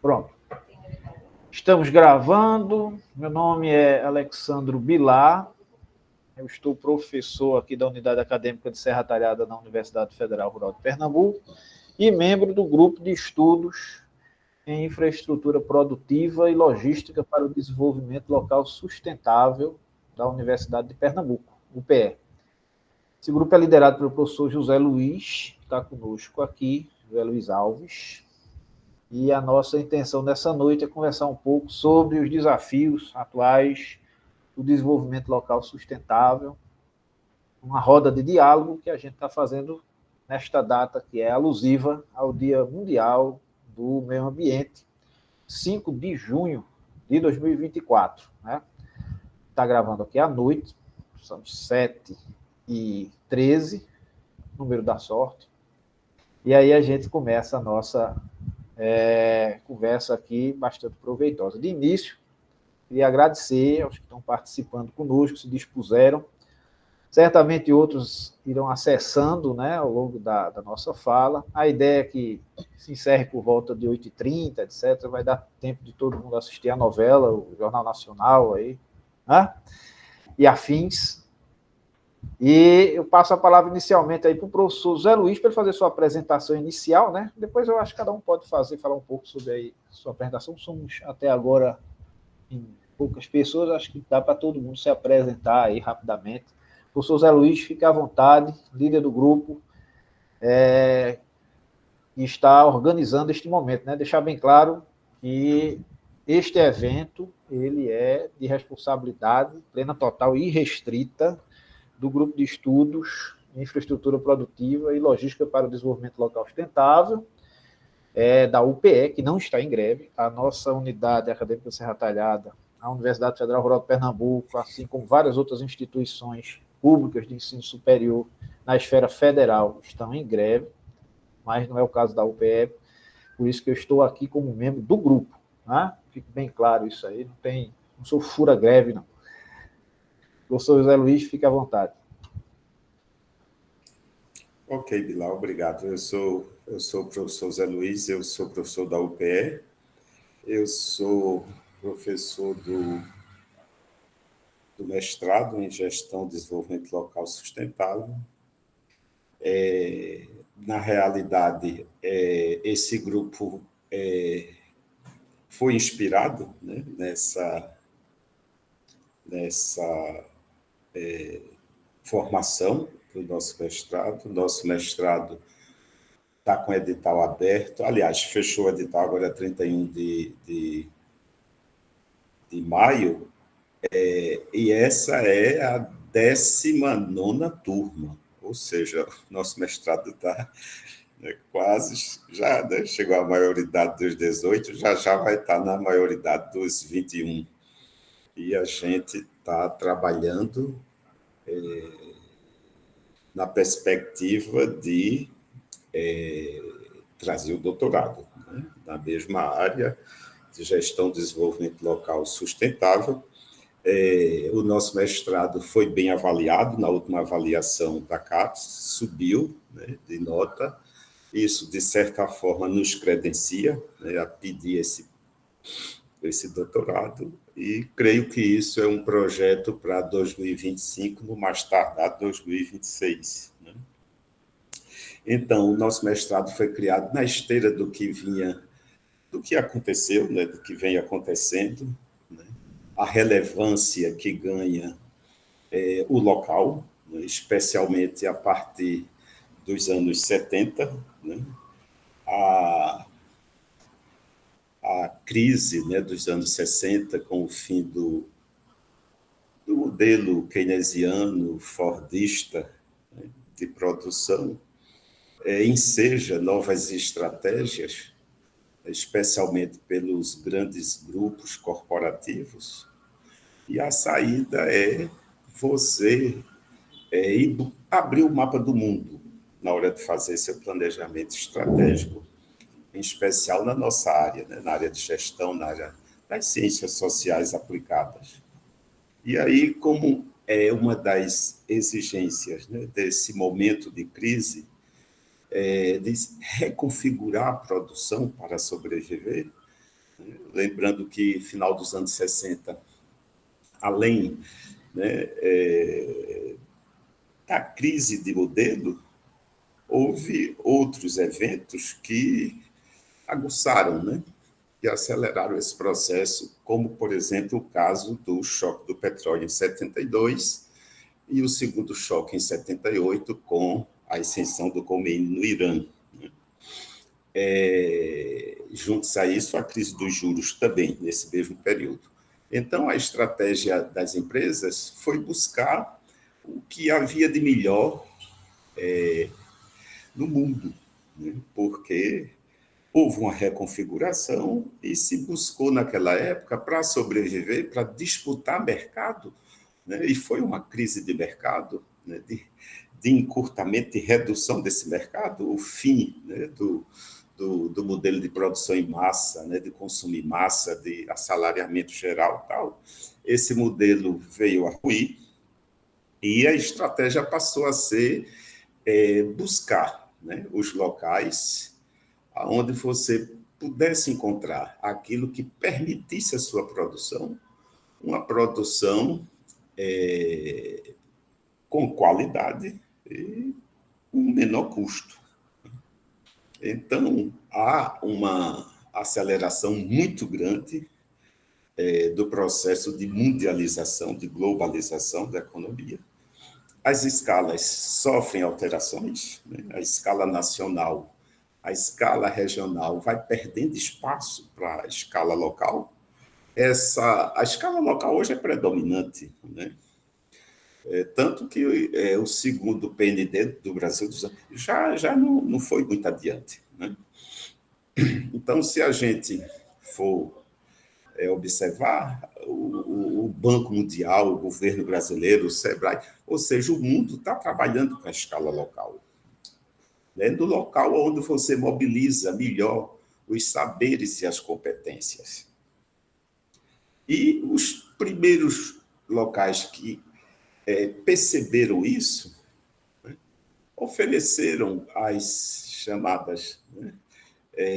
Pronto. Estamos gravando. Meu nome é Alexandro Bilar. Eu estou professor aqui da Unidade Acadêmica de Serra Talhada na Universidade Federal Rural de Pernambuco e membro do grupo de estudos em infraestrutura produtiva e logística para o desenvolvimento local sustentável da Universidade de Pernambuco, UPE. Esse grupo é liderado pelo professor José Luiz, que está conosco aqui, José Luiz Alves. E a nossa intenção nessa noite é conversar um pouco sobre os desafios atuais do desenvolvimento local sustentável, uma roda de diálogo que a gente está fazendo nesta data, que é alusiva ao Dia Mundial do Meio Ambiente, 5 de junho de 2024. Né? Está gravando aqui à noite, são 7h13, número da sorte, e aí a gente começa a nossa conversa aqui bastante proveitosa. De início, queria agradecer aos que estão participando conosco, se dispuseram. Certamente outros irão acessando, né, ao longo da nossa fala. A ideia é que se encerre por volta de 8h30, etc. Vai dar tempo de todo mundo assistir a novela, o Jornal Nacional, aí, né? E afins. E eu passo a palavra inicialmente aí para o professor Zé Luiz para ele fazer sua apresentação inicial, né? Depois eu acho que cada um pode falar um pouco sobre aí sua apresentação. Somos até agora em poucas pessoas, acho que dá para todo mundo se apresentar aí rapidamente. O professor Zé Luiz, fique à vontade, líder do grupo, e está organizando este momento, né? Deixar bem claro que este evento ele é de responsabilidade plena, total e irrestrita do Grupo de Estudos em Infraestrutura Produtiva e Logística para o Desenvolvimento Local Sustentável, da UPE, que não está em greve. A nossa unidade acadêmica de Serra Talhada, a Universidade Federal Rural de Pernambuco, assim como várias outras instituições públicas de ensino superior na esfera federal, estão em greve, mas não é o caso da UPE, por isso que eu estou aqui como membro do grupo. Né? Fique bem claro isso aí, não sou fura-greve, não. Professor José Luiz, fique à vontade. Ok, Bilal, obrigado. Eu sou o professor José Luiz, eu sou professor da UPE, eu sou professor do mestrado em Gestão e Desenvolvimento Local Sustentável. Na realidade, esse grupo foi inspirado, né, nessa formação do nosso mestrado. Nosso mestrado está com o edital aberto, aliás, fechou o edital agora 31 de maio, e essa é a 19ª turma, ou seja, nosso mestrado está quase, já, né, chegou à maioridade dos 18, já vai estar na maioridade dos 21. E a gente está trabalhando na perspectiva de trazer o doutorado, né, na mesma área de gestão e desenvolvimento local sustentável. O nosso mestrado foi bem avaliado, na última avaliação da CAPES, subiu, né, de nota. Isso, de certa forma, nos credencia, né, a pedir esse doutorado, e creio que isso é um projeto para 2025, no mais tardar 2026. Né? Então, o nosso mestrado foi criado na esteira do que aconteceu, né, do que vem acontecendo, né, a relevância que ganha o local, né, especialmente a partir dos anos 70, né, a crise, né, dos anos 60, com o fim do modelo keynesiano, fordista, né, de produção, enseja novas estratégias, especialmente pelos grandes grupos corporativos, e a saída é você abrir o mapa do mundo na hora de fazer seu planejamento estratégico, em especial na nossa área, né? Na área de gestão, na área das ciências sociais aplicadas. E aí, como é uma das exigências, né, desse momento de crise, de reconfigurar a produção para sobreviver, Lembrando que, final dos anos 60, além, né, da crise de modelo, houve outros eventos que aguçaram, né, que aceleraram esse processo, como, por exemplo, o caso do choque do petróleo em 72 e o segundo choque em 78, com a ascensão do Khomeini no Irã. Junto-se a isso, a crise dos juros também, nesse mesmo período. Então, a estratégia das empresas foi buscar o que havia de melhor no mundo, né? Porque houve uma reconfiguração e se buscou, naquela época, para sobreviver, para disputar mercado, né? E foi uma crise de mercado, né? de encurtamento, de redução desse mercado, o fim, né? do modelo de produção em massa, né? De consumo em massa, de assalariamento geral, tal. Esse modelo veio a ruir e a estratégia passou a ser buscar, né, os locais onde você pudesse encontrar aquilo que permitisse a sua produção, uma produção com qualidade e com menor custo. Então, há uma aceleração muito grande do processo de mundialização, de globalização da economia. As escalas sofrem alterações, né? A escala nacional, a escala regional vai perdendo espaço para a escala local. A escala local hoje é predominante, né? Tanto que o segundo PND do Brasil já não foi muito adiante, né? Então, se a gente for observar, o Banco Mundial, o governo brasileiro, o SEBRAE, ou seja, o mundo está trabalhando com a escala local. Né? No local onde você mobiliza melhor os saberes e as competências. E os primeiros locais que perceberam isso, né, ofereceram as chamadas, né,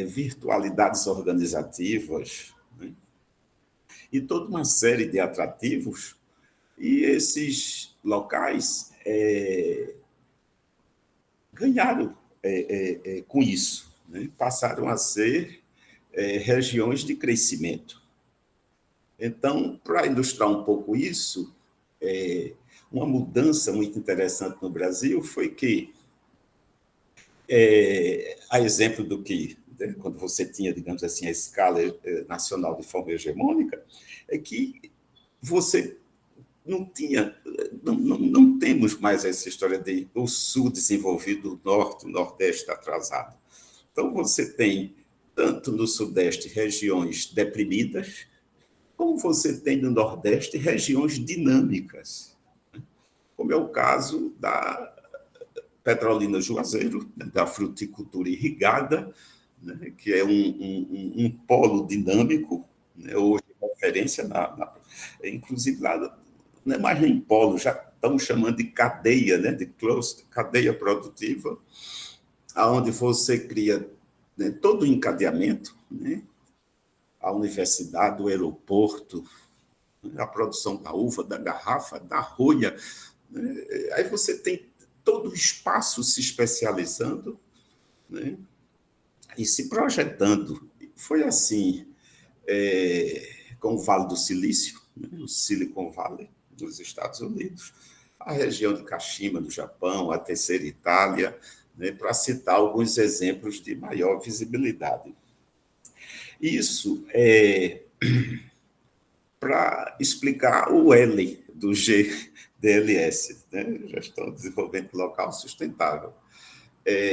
virtualidades organizativas, né, e toda uma série de atrativos, e esses locais ganharam com isso, né? Passaram a ser regiões de crescimento. Então, para ilustrar um pouco isso, uma mudança muito interessante no Brasil foi que, a exemplo do que, né, quando você tinha, digamos assim, a escala nacional de forma hegemônica, é que você não temos mais essa história de o sul desenvolvido, o norte, o nordeste atrasado. Então, você tem, tanto no sudeste, regiões deprimidas, como você tem no nordeste regiões dinâmicas, como é o caso da Petrolina Juazeiro, né, da fruticultura irrigada, né, que é um polo dinâmico, né, hoje referência, inclusive lá, não é mais nem polo, já estamos chamando de cadeia, né, de cluster, cadeia produtiva, onde você cria, né, todo o encadeamento, né, a universidade, o aeroporto, né, a produção da uva, da garrafa, da rolha, né, aí você tem todo o espaço se especializando, né, e se projetando. Foi assim, com o Vale do Silício, né, o Silicon Valley dos Estados Unidos, a região de Kashima, do Japão, a Terceira Itália, né, para citar alguns exemplos de maior visibilidade. Isso é para explicar o L do GDLS, né, Gestão de Desenvolvimento Local Sustentável.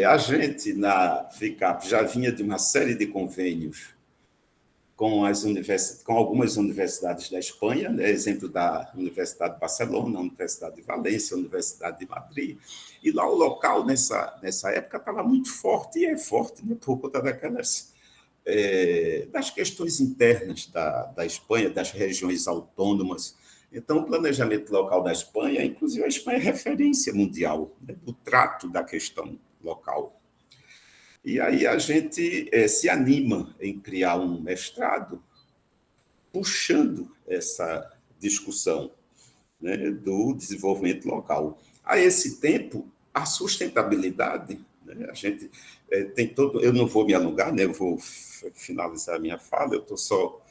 A gente, na FICAP, já vinha de uma série de convênios com algumas universidades da Espanha, né, exemplo da Universidade de Barcelona, a Universidade de Valência, a Universidade de Madrid, e lá o local, nessa época, estava muito forte, e é forte, né, por conta das questões internas da Espanha, das regiões autônomas. Então, o planejamento local da Espanha, inclusive a Espanha é referência mundial, né, do trato da questão local. E aí a gente se anima em criar um mestrado puxando essa discussão, né, do desenvolvimento local. A esse tempo, a sustentabilidade, né, a gente tem todo... Eu não vou me alongar, né, eu vou finalizar a minha fala, eu estou só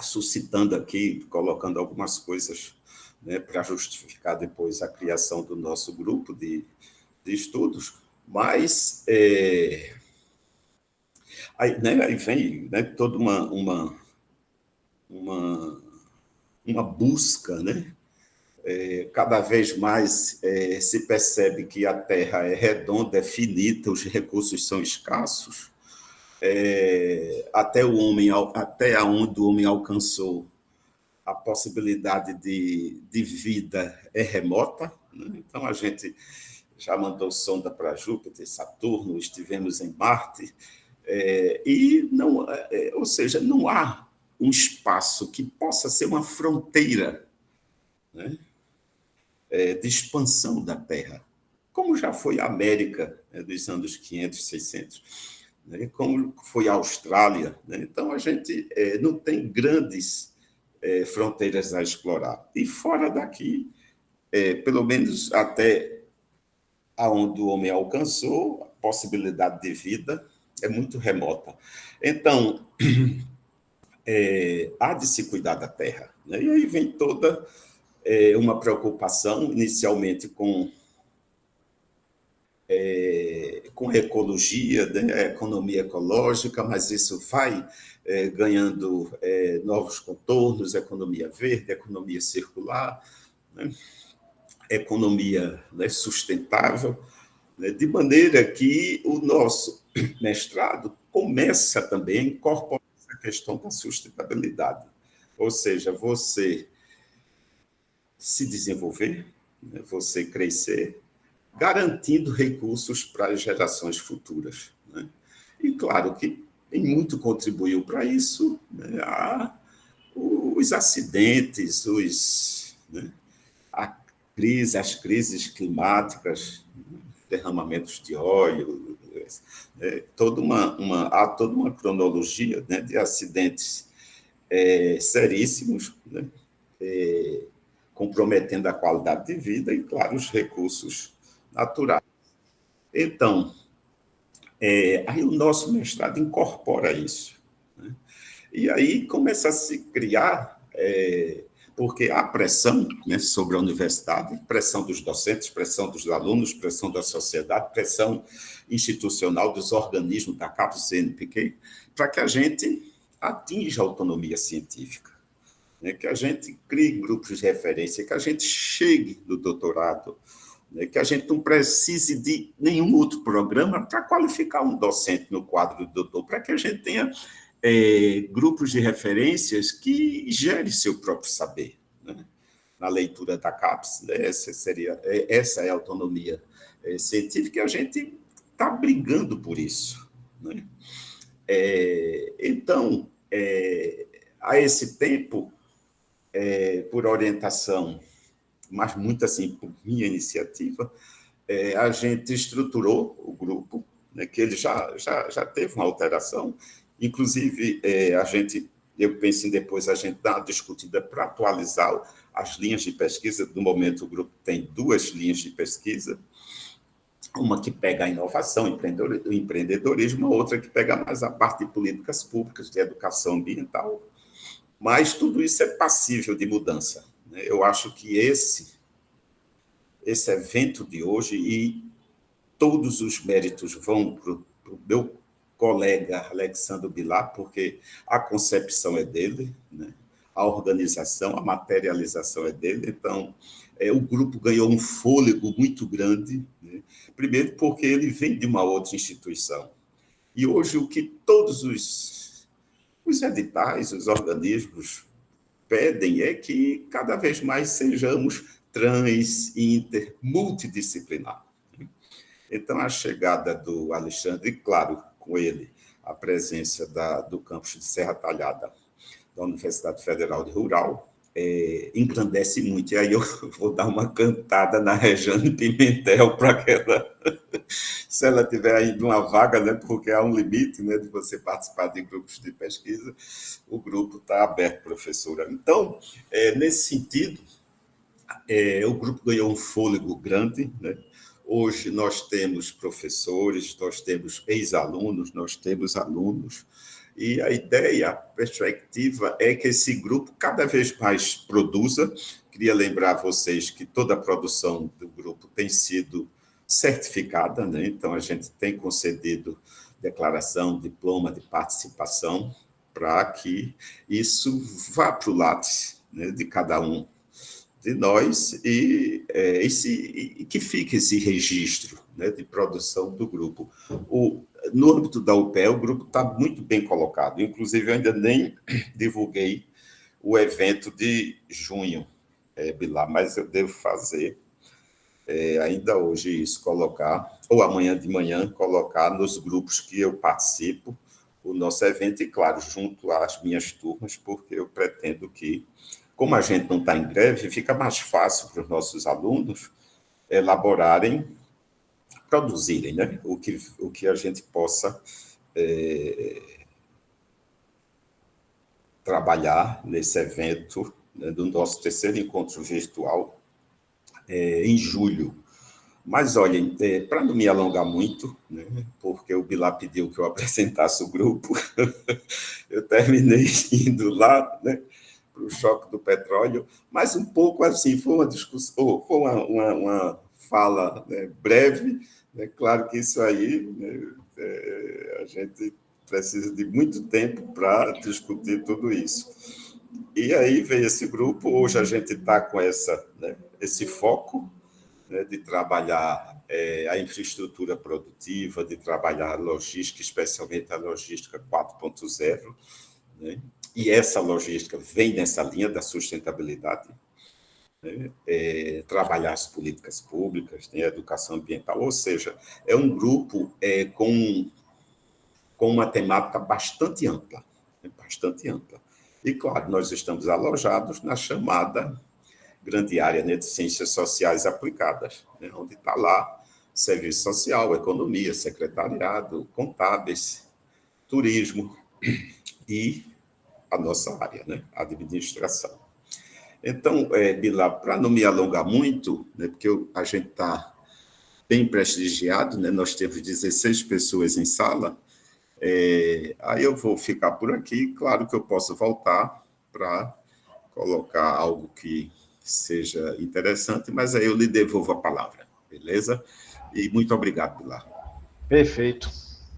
suscitando aqui, colocando algumas coisas, né, para justificar depois a criação do nosso grupo de estudos, mas aí, né, aí vem, né, toda uma busca, né? Cada vez mais se percebe que a Terra é redonda, é finita, os recursos são escassos, até onde o homem alcançou a possibilidade de vida é remota, né? Então a gente já mandou sonda para Júpiter, Saturno, estivemos em Marte, e não, ou seja, não há um espaço que possa ser uma fronteira, né, de expansão da Terra, como já foi a América, né, dos anos 500, 600, né, como foi a Austrália, né? Então a gente não tem grandes fronteiras a explorar. E fora daqui, pelo menos até aonde o homem alcançou, a possibilidade de vida é muito remota. Então, há de se cuidar da terra, né? E aí vem toda uma preocupação, inicialmente com ecologia, né? Economia ecológica, mas isso vai ganhando novos contornos, economia verde, economia circular, né? Economia, né, sustentável, né? De maneira que o nosso mestrado começa também a incorporar essa questão da sustentabilidade, ou seja, você se desenvolver, né, você crescer, garantindo recursos para as gerações futuras, né? E claro que quem muito contribuiu para isso, né, os acidentes, né, as crises climáticas, derramamentos de óleo, há toda uma cronologia, né, de acidentes seríssimos, né, comprometendo a qualidade de vida e, claro, os recursos naturais. Então, aí o nosso mestrado incorpora isso, né? E aí começa a se criar, porque há pressão, né, sobre a universidade, pressão dos docentes, pressão dos alunos, pressão da sociedade, pressão institucional dos organismos da CAPES e CNPq, para que a gente atinja a autonomia científica, né, que a gente crie grupos de referência, que a gente chegue no doutorado, né, que a gente não precise de nenhum outro programa para qualificar um docente no quadro do doutor, para que a gente tenha grupos de referências que gerem seu próprio saber, né? Na leitura da CAPES, né? Essa é a autonomia científica, e a gente está brigando por isso, né? Então, a esse tempo, por orientação, mas muito assim por minha iniciativa, a gente estruturou o grupo, né, que ele já teve uma alteração. Inclusive, eu penso em depois a gente dar uma discutida para atualizar as linhas de pesquisa. No momento, o grupo tem 2 linhas de pesquisa, uma que pega a inovação, o empreendedorismo, outra que pega mais a parte de políticas públicas, de educação ambiental. Mas tudo isso é passível de mudança, né? Eu acho que esse evento de hoje, e todos os méritos vão para o meu colega Alexandre Bilar, porque a concepção é dele, né? A organização, a materialização é dele. Então, o grupo ganhou um fôlego muito grande, né? Primeiro porque ele vem de uma outra instituição. E hoje o que todos os editais, os organismos pedem é que cada vez mais sejamos trans, inter, multidisciplinar. Então, a chegada do Alexandre, claro, com ele, a presença do campus de Serra Talhada, da Universidade Federal de Rural, engrandece muito. E aí eu vou dar uma cantada na Rejane Pimentel para que ela, se ela tiver ainda uma vaga, né, porque há um limite, né, de você participar de grupos de pesquisa, o grupo está aberto, professora. Então, nesse sentido, o grupo ganhou um fôlego grande, né? Hoje nós temos professores, nós temos ex-alunos, nós temos alunos, e a ideia, a perspectiva é que esse grupo cada vez mais produza. Queria lembrar a vocês que toda a produção do grupo tem sido certificada, né? Então a gente tem concedido declaração, diploma de participação, para que isso vá para o lápis, né, de cada um de nós e que fique esse registro, né, de produção do grupo. No âmbito da UPE, o grupo está muito bem colocado. Inclusive, eu ainda nem divulguei o evento de junho, Bilar, mas eu devo fazer ainda hoje isso, colocar, ou amanhã de manhã, colocar nos grupos que eu participo o nosso evento, e, claro, junto às minhas turmas, porque eu pretendo que, como a gente não está em greve, fica mais fácil para os nossos alunos elaborarem, produzirem, né? O que a gente possa trabalhar nesse evento, né, do nosso terceiro encontro virtual, em julho. Mas, olhem, para não me alongar muito, né, porque o Bilar pediu que eu apresentasse o grupo, eu terminei indo lá, né, para o choque do petróleo, mas um pouco assim, foi uma discussão, foi uma fala, né, breve, né, claro que isso aí, né, a gente precisa de muito tempo para discutir tudo isso. E aí veio esse grupo, hoje a gente está com esse foco, né, de trabalhar a infraestrutura produtiva, de trabalhar a logística, especialmente a logística 4.0, né? E essa logística vem nessa linha da sustentabilidade, né? Trabalhar as políticas públicas, né? A educação ambiental, ou seja, é um grupo com uma temática bastante ampla, né? Bastante ampla. E, claro, nós estamos alojados na chamada grande área, né, de ciências sociais aplicadas, né, onde está lá serviço social, economia, secretariado, contábeis, turismo e a nossa área, né, a administração. Então, Bilar, para não me alongar muito, né, porque a gente está bem prestigiado, né, nós temos 16 pessoas em sala, aí eu vou ficar por aqui. Claro que eu posso voltar para colocar algo que seja interessante, mas aí eu lhe devolvo a palavra, beleza? E muito obrigado, Pilar. Perfeito.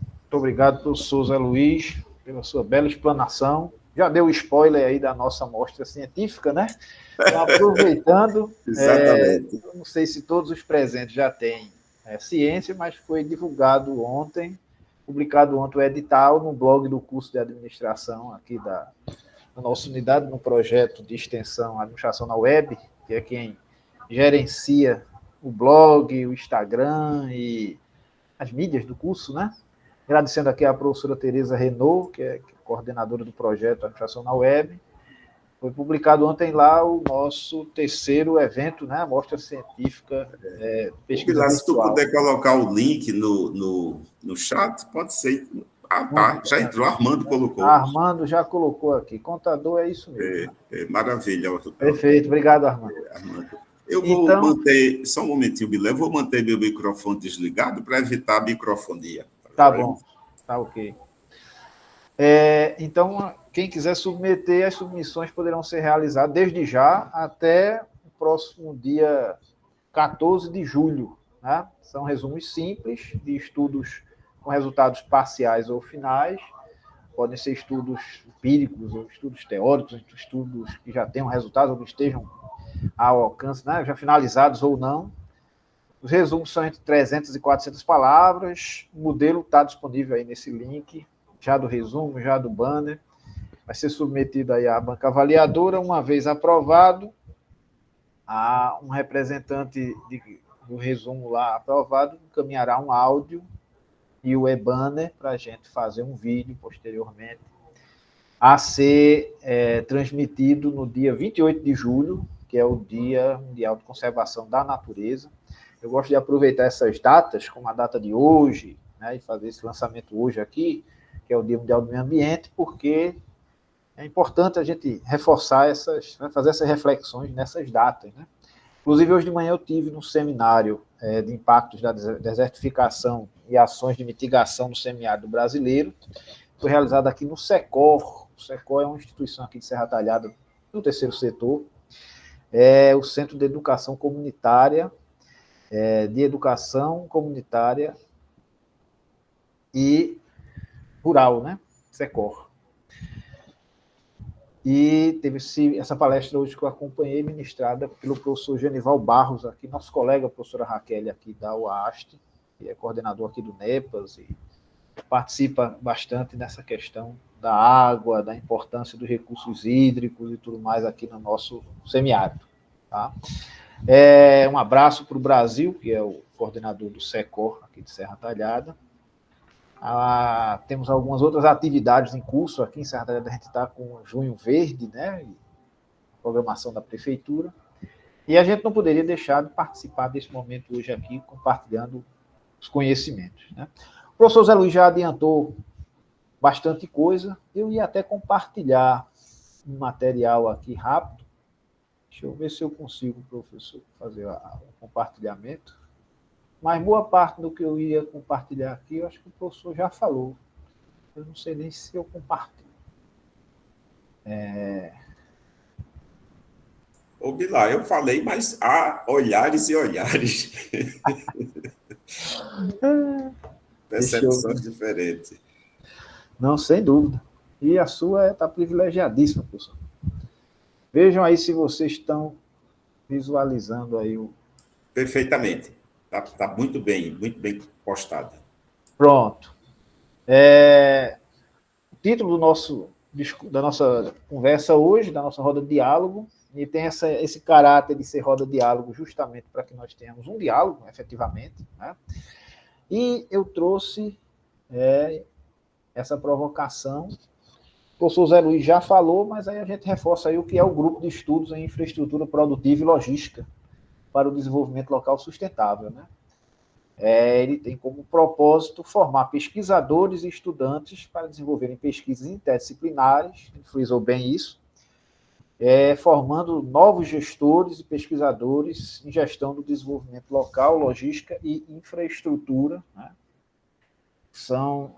Muito obrigado, professor Zé Luiz, pela sua bela explanação. Já deu spoiler aí da nossa mostra científica, né? Então, aproveitando, Exatamente. não sei se todos os presentes já têm ciência, mas foi divulgado ontem, publicado ontem o edital no blog do curso de administração aqui da nossa unidade, no projeto de extensão Administração na Web, que é quem gerencia o blog, o Instagram e as mídias do curso, né? Agradecendo aqui a professora Tereza Renault, que é coordenadora do projeto Administração na Web. Foi publicado ontem lá o nosso terceiro evento, né? A Mostra Científica Pesquisa Pilar, se tu Virtual. puder colocar o link no chat, pode ser. Ah, tá, já entrou, Armando colocou. Armando já colocou aqui. Contador é isso mesmo. Né? Maravilha, Perfeito, obrigado, Armando. Armando. Eu vou Então, manter, só um momentinho, Bilé, eu vou manter meu microfone desligado para evitar a microfonia. tá bom, tá ok. Então, quem quiser submeter, as submissões poderão ser realizadas desde já até o próximo dia 14 de julho. Né? São resumos simples de estudos com resultados parciais ou finais. Podem ser estudos empíricos, ou estudos teóricos, estudos que já tenham resultados ou que estejam ao alcance, né? Já finalizados ou não. Os resumos são entre 300 e 400 palavras. O modelo está disponível aí nesse link, já do resumo, já do banner. Vai ser submetido aí à banca avaliadora. Uma vez aprovado, a um representante do resumo lá aprovado encaminhará um áudio e o e-banner para a gente fazer um vídeo posteriormente. a ser transmitido no dia 28 de julho, que é o Dia Mundial de Conservação da Natureza. Eu gosto de aproveitar essas datas, como a data de hoje, né, e fazer esse lançamento hoje aqui, que é o Dia Mundial do Meio Ambiente, porque é importante a gente reforçar fazer essas reflexões nessas datas, né? Inclusive, hoje de manhã eu tive num seminário de impactos da desertificação e ações de mitigação no semiárido brasileiro. Foi realizado aqui no SECOR. O SECOR é uma instituição aqui de Serra Talhada, do terceiro setor. É o Centro de Educação Comunitária, de Educação Comunitária e Rural, né? SECOR. E teve essa palestra hoje que eu acompanhei, ministrada pelo professor Genival Barros, aqui, nosso colega, a professora Raquel, aqui da UAST, que é coordenador aqui do NEPAS, e participa bastante nessa questão da água, da importância dos recursos hídricos e tudo mais aqui no nosso semiárido. Tá? Um abraço para o Brasil, que é o coordenador do SECOR, aqui de Serra Talhada. Temos algumas outras atividades em curso aqui em Serra Talhada. A gente está com o Junho Verde, né, programação da prefeitura, e a gente não poderia deixar de participar desse momento hoje aqui, compartilhando os conhecimentos, né. O professor Zé Luiz já adiantou bastante coisa. Eu ia até compartilhar um material aqui rápido. Deixa eu ver se eu consigo, professor, fazer o compartilhamento. Mas boa parte do que eu ia compartilhar aqui, eu acho que o professor já falou. Eu não sei nem se eu compartilho. Ô, Bilar, eu falei, mas há olhares e olhares. Percepções diferentes. Não, sem dúvida. E a sua está privilegiadíssima, professor. Vejam aí se vocês estão visualizando aí o... Perfeitamente. Está muito bem postado. Pronto. O título da nossa conversa hoje, da nossa roda de diálogo, e tem esse caráter de ser roda de diálogo justamente para que nós tenhamos um diálogo, efetivamente, né? E eu trouxe essa provocação. O professor Zé Luiz já falou, mas aí a gente reforça aí o que é o Grupo de Estudos em Infraestrutura Produtiva e Logística para o Desenvolvimento Local Sustentável, né? Ele tem como propósito formar pesquisadores e estudantes para desenvolverem pesquisas interdisciplinares, ele frisou bem isso, formando novos gestores e pesquisadores em gestão do desenvolvimento local, logística e infraestrutura, né? São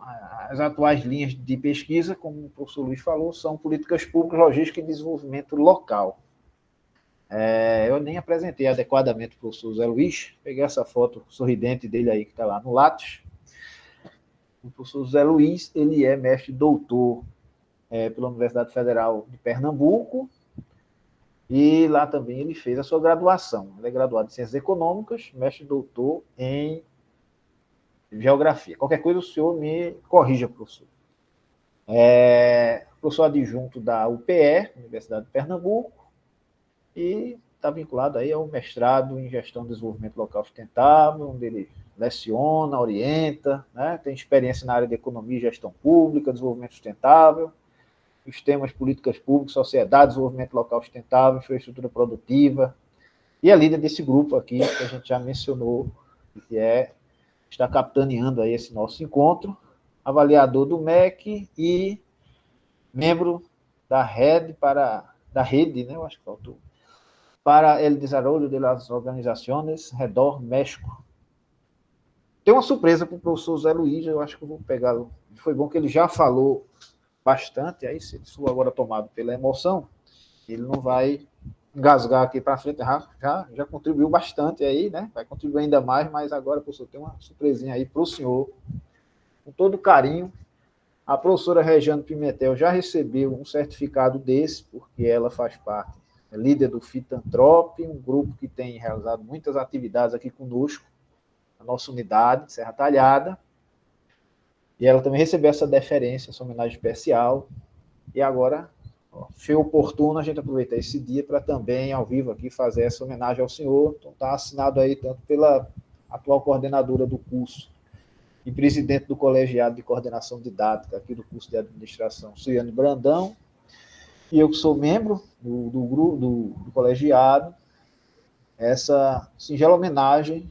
as atuais linhas de pesquisa, como o professor Luiz falou, são políticas públicas, logística e desenvolvimento local. Eu nem apresentei adequadamente o professor Zé Luiz, peguei essa foto sorridente dele aí, que está lá no Lattes. O professor Zé Luiz, ele é mestre doutor pela Universidade Federal de Pernambuco, e lá também ele fez a sua graduação. Ele é graduado em Ciências Econômicas, mestre doutor em Geografia. Qualquer coisa o senhor me corrija, professor. Professor adjunto da UPE, Universidade de Pernambuco, e está vinculado aí ao mestrado em Gestão e Desenvolvimento Local Sustentável, onde ele leciona, orienta, né? Tem experiência na área de Economia e Gestão Pública, Desenvolvimento Sustentável, os temas Políticas Públicas, Sociedade, Desenvolvimento Local Sustentável, Infraestrutura Produtiva, e é líder desse grupo aqui, que a gente já mencionou, que está capitaneando aí esse nosso encontro, avaliador do MEC e membro da rede, né, eu acho que faltou, para el desarrollo de las organizaciones Redor México. Tem uma surpresa para o professor Zé Luiz, eu acho que eu vou pegá-lo. Foi bom que ele já falou bastante, aí se ele for agora tomado pela emoção, ele não vai engasgar aqui para frente, já contribuiu bastante aí, né? Vai contribuir ainda mais, mas agora, professor, tem uma surpresinha aí para o senhor, com todo carinho. A professora Regiane Pimentel já recebeu um certificado desse, porque ela faz parte, é líder do Fitantrop, um grupo que tem realizado muitas atividades aqui conosco, na nossa unidade, Serra Talhada, e ela também recebeu essa deferência, essa homenagem especial, e agora, foi oportuno a gente aproveitar esse dia para também, ao vivo aqui, fazer essa homenagem ao senhor. Então, está assinado aí tanto pela atual coordenadora do curso, e presidente do Colegiado de Coordenação Didática aqui do curso de Administração, Suiane Brandão, e eu que sou membro do colegiado. Essa singela homenagem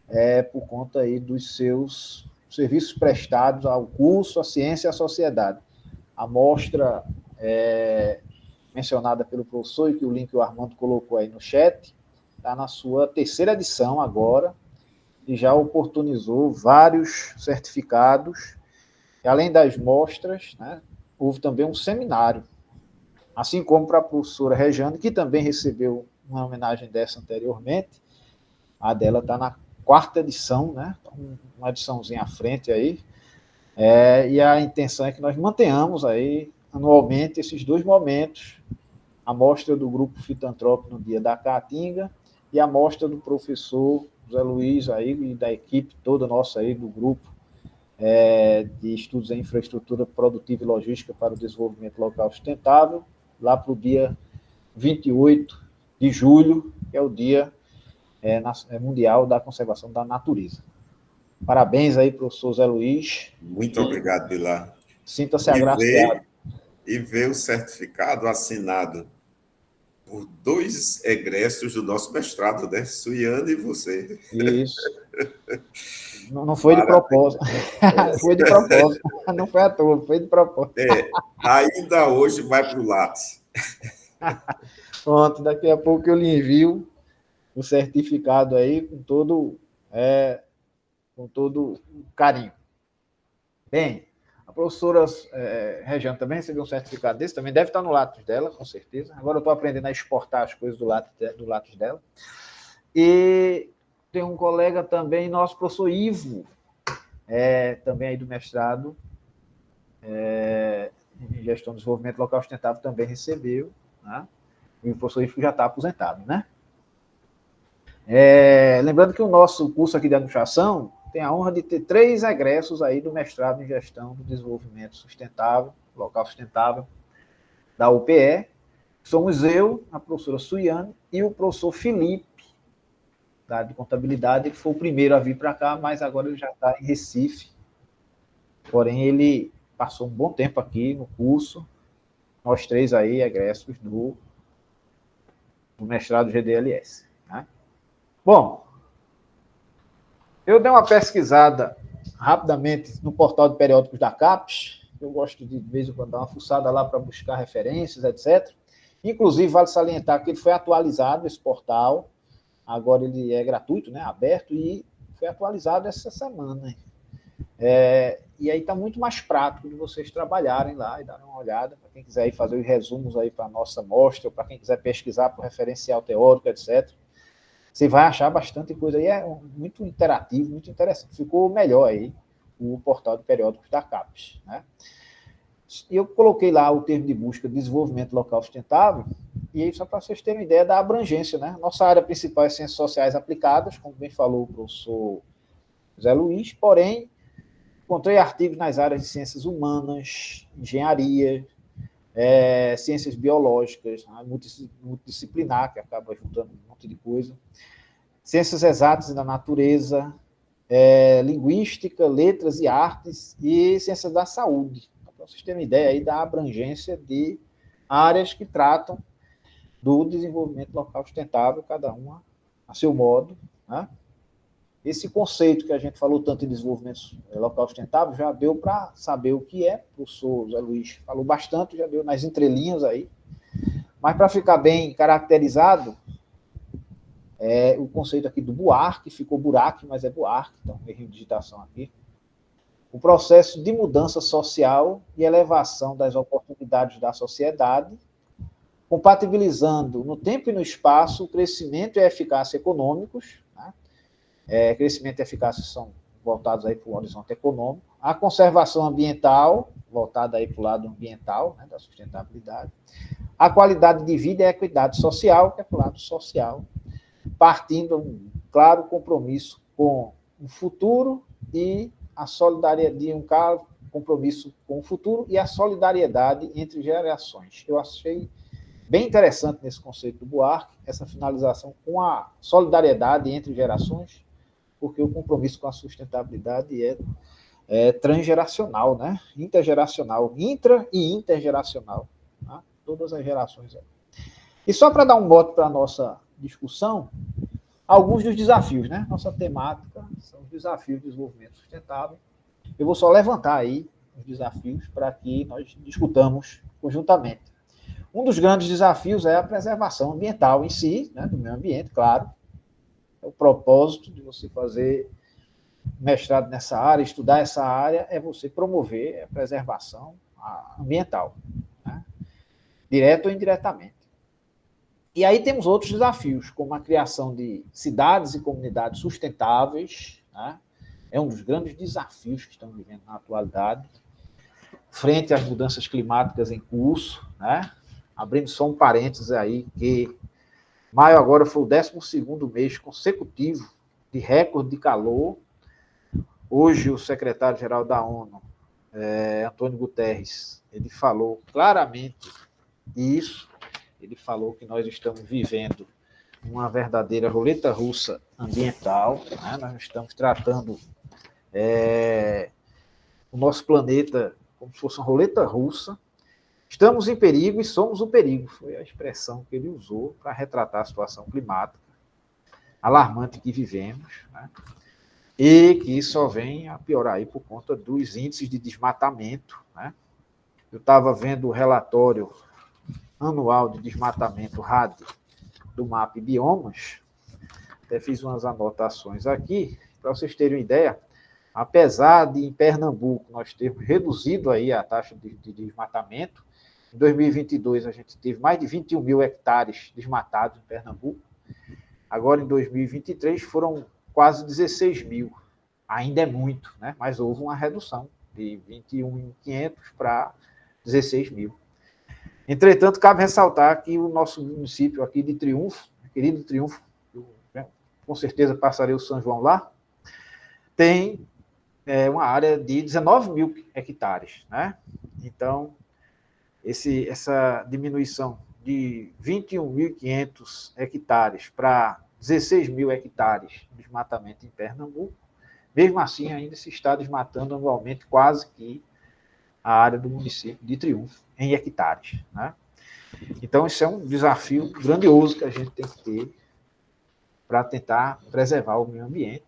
é por conta aí dos seus serviços prestados ao curso, à ciência e à sociedade. A mostra mencionada pelo professor, e que o link o Armando colocou aí no chat, está na sua 3ª edição agora, e já oportunizou vários certificados. E além das mostras, né, houve também um seminário, assim como para a professora Rejane, que também recebeu uma homenagem dessa anteriormente. A dela está na 4ª edição, né? Uma ediçãozinha à frente aí. E a intenção é que nós mantenhamos aí anualmente esses 2 momentos, a mostra do grupo Fitantrópico no dia da Caatinga e a mostra do professor José Luiz aí, e da equipe toda nossa aí do grupo de estudos em infraestrutura produtiva e logística para o desenvolvimento local sustentável, lá para o dia 28 de julho, que é o Dia Mundial da Conservação da Natureza. Parabéns aí, professor Zé Luiz. Muito obrigado, Bilar. Sinta-se agraciado. E ver o certificado assinado por 2 egressos do nosso mestrado, né? Suiane e você. Isso. Não foi de propósito. Foi de propósito. Não foi à toa, foi de propósito. Ainda hoje vai para o Lattes. Pronto, daqui a pouco eu lhe envio o certificado aí com todo carinho. Bem, a professora Rejane também recebeu um certificado desse, também deve estar no Lattes dela, com certeza. Agora eu estou aprendendo a exportar as coisas do Lattes dela. E tem um colega também, nosso professor Ivo, também aí do mestrado em Gestão de Desenvolvimento Local Sustentável, também recebeu, né? E o professor Ivo já está aposentado, né? Lembrando que o nosso curso aqui de administração tem a honra de ter 3 egressos aí do mestrado em Gestão do Desenvolvimento Sustentável, Local Sustentável, da UPE. Somos eu, a professora Suiane e o professor Felipe, da área de contabilidade, que foi o primeiro a vir para cá, mas agora ele já está em Recife. Porém, ele passou um bom tempo aqui no curso, nós 3 aí, egressos do mestrado GDLS. Né? Bom, eu dei uma pesquisada rapidamente no portal de periódicos da CAPES. Eu gosto de vez em quando dar uma fuçada lá para buscar referências, etc. Inclusive, vale salientar que ele foi atualizado, esse portal. Agora ele é gratuito, né, aberto, e foi atualizado essa semana. E aí está muito mais prático de vocês trabalharem lá e darem uma olhada, para quem quiser ir fazer os resumos aí para a nossa mostra, ou para quem quiser pesquisar por referencial teórico, etc. Você vai achar bastante coisa aí, muito interativo, muito interessante. Ficou melhor aí o portal de periódicos da CAPES, né? E eu coloquei lá o termo de busca desenvolvimento local sustentável, e aí só para vocês terem uma ideia da abrangência, né? Nossa área principal é ciências sociais aplicadas, como bem falou o professor José Luiz, porém, encontrei artigos nas áreas de ciências humanas, engenharia, ciências biológicas, multidisciplinar, que acaba juntando um monte de coisa, ciências exatas e da natureza, linguística, letras e artes, e ciências da saúde. Para vocês terem uma ideia aí da abrangência de áreas que tratam do desenvolvimento local sustentável, cada uma a seu modo, né? Esse conceito que a gente falou tanto em desenvolvimento local sustentável já deu para saber o que é. O professor José Luiz falou bastante, já deu nas entrelinhas aí. Mas para ficar bem caracterizado, o conceito aqui do Buarque, ficou Buraque, mas é Buarque, então erro de digitação aqui. O processo de mudança social e elevação das oportunidades da sociedade, compatibilizando no tempo e no espaço o crescimento e a eficácia econômicos, né? Crescimento e eficácia são voltados aí para o horizonte econômico, a conservação ambiental, voltada aí para o lado ambiental, né, da sustentabilidade, a qualidade de vida e a equidade social, que é para o lado social, partindo de um claro compromisso com o futuro e a solidariedade, um claro compromisso com o futuro e a solidariedade entre gerações. Eu achei bem interessante nesse conceito do Buarque, essa finalização com a solidariedade entre gerações, porque o compromisso com a sustentabilidade é transgeracional, né? Intergeracional, intra e intergeracional, tá? Todas as gerações. E só para dar um mote para a nossa discussão, alguns dos desafios, né? Nossa temática são os desafios do desenvolvimento sustentável. Eu vou só levantar aí os desafios para que nós discutamos conjuntamente. Um dos grandes desafios é a preservação ambiental em si, né, do meio ambiente, claro. O propósito de você fazer mestrado nessa área, estudar essa área, é você promover a preservação ambiental, né, direto ou indiretamente. E aí temos outros desafios, como a criação de cidades e comunidades sustentáveis, né, é um dos grandes desafios que estamos vivendo na atualidade, frente às mudanças climáticas em curso, né, abrindo só um parênteses aí, que maio agora foi o 12º mês consecutivo de recorde de calor. Hoje, o secretário-geral da ONU, Antônio Guterres, ele falou claramente isso. Ele falou que nós estamos vivendo uma verdadeira roleta russa ambiental, né? Nós estamos tratando o nosso planeta como se fosse uma roleta russa. Estamos em perigo e somos o perigo, foi a expressão que ele usou para retratar a situação climática alarmante que vivemos, né? E que só vem a piorar aí por conta dos índices de desmatamento, né? Eu estava vendo o relatório anual de desmatamento RAD do MAP Biomas, até fiz umas anotações aqui, para vocês terem uma ideia, apesar de em Pernambuco nós termos reduzido aí a taxa de desmatamento, em 2022 a gente teve mais de 21 mil hectares desmatados em Pernambuco, agora em 2023 foram quase 16 mil, ainda é muito, né? Mas houve uma redução de 21.500 para 16 mil. Entretanto, cabe ressaltar que o nosso município aqui de Triunfo, querido Triunfo, com certeza passarei o São João lá, tem uma área de 19 mil hectares, né? Então, essa diminuição de 21.500 hectares para 16 mil hectares de desmatamento em Pernambuco, mesmo assim ainda se está desmatando anualmente quase que a área do município de Triunfo em hectares, né? Então, isso é um desafio grandioso que a gente tem que ter para tentar preservar o meio ambiente.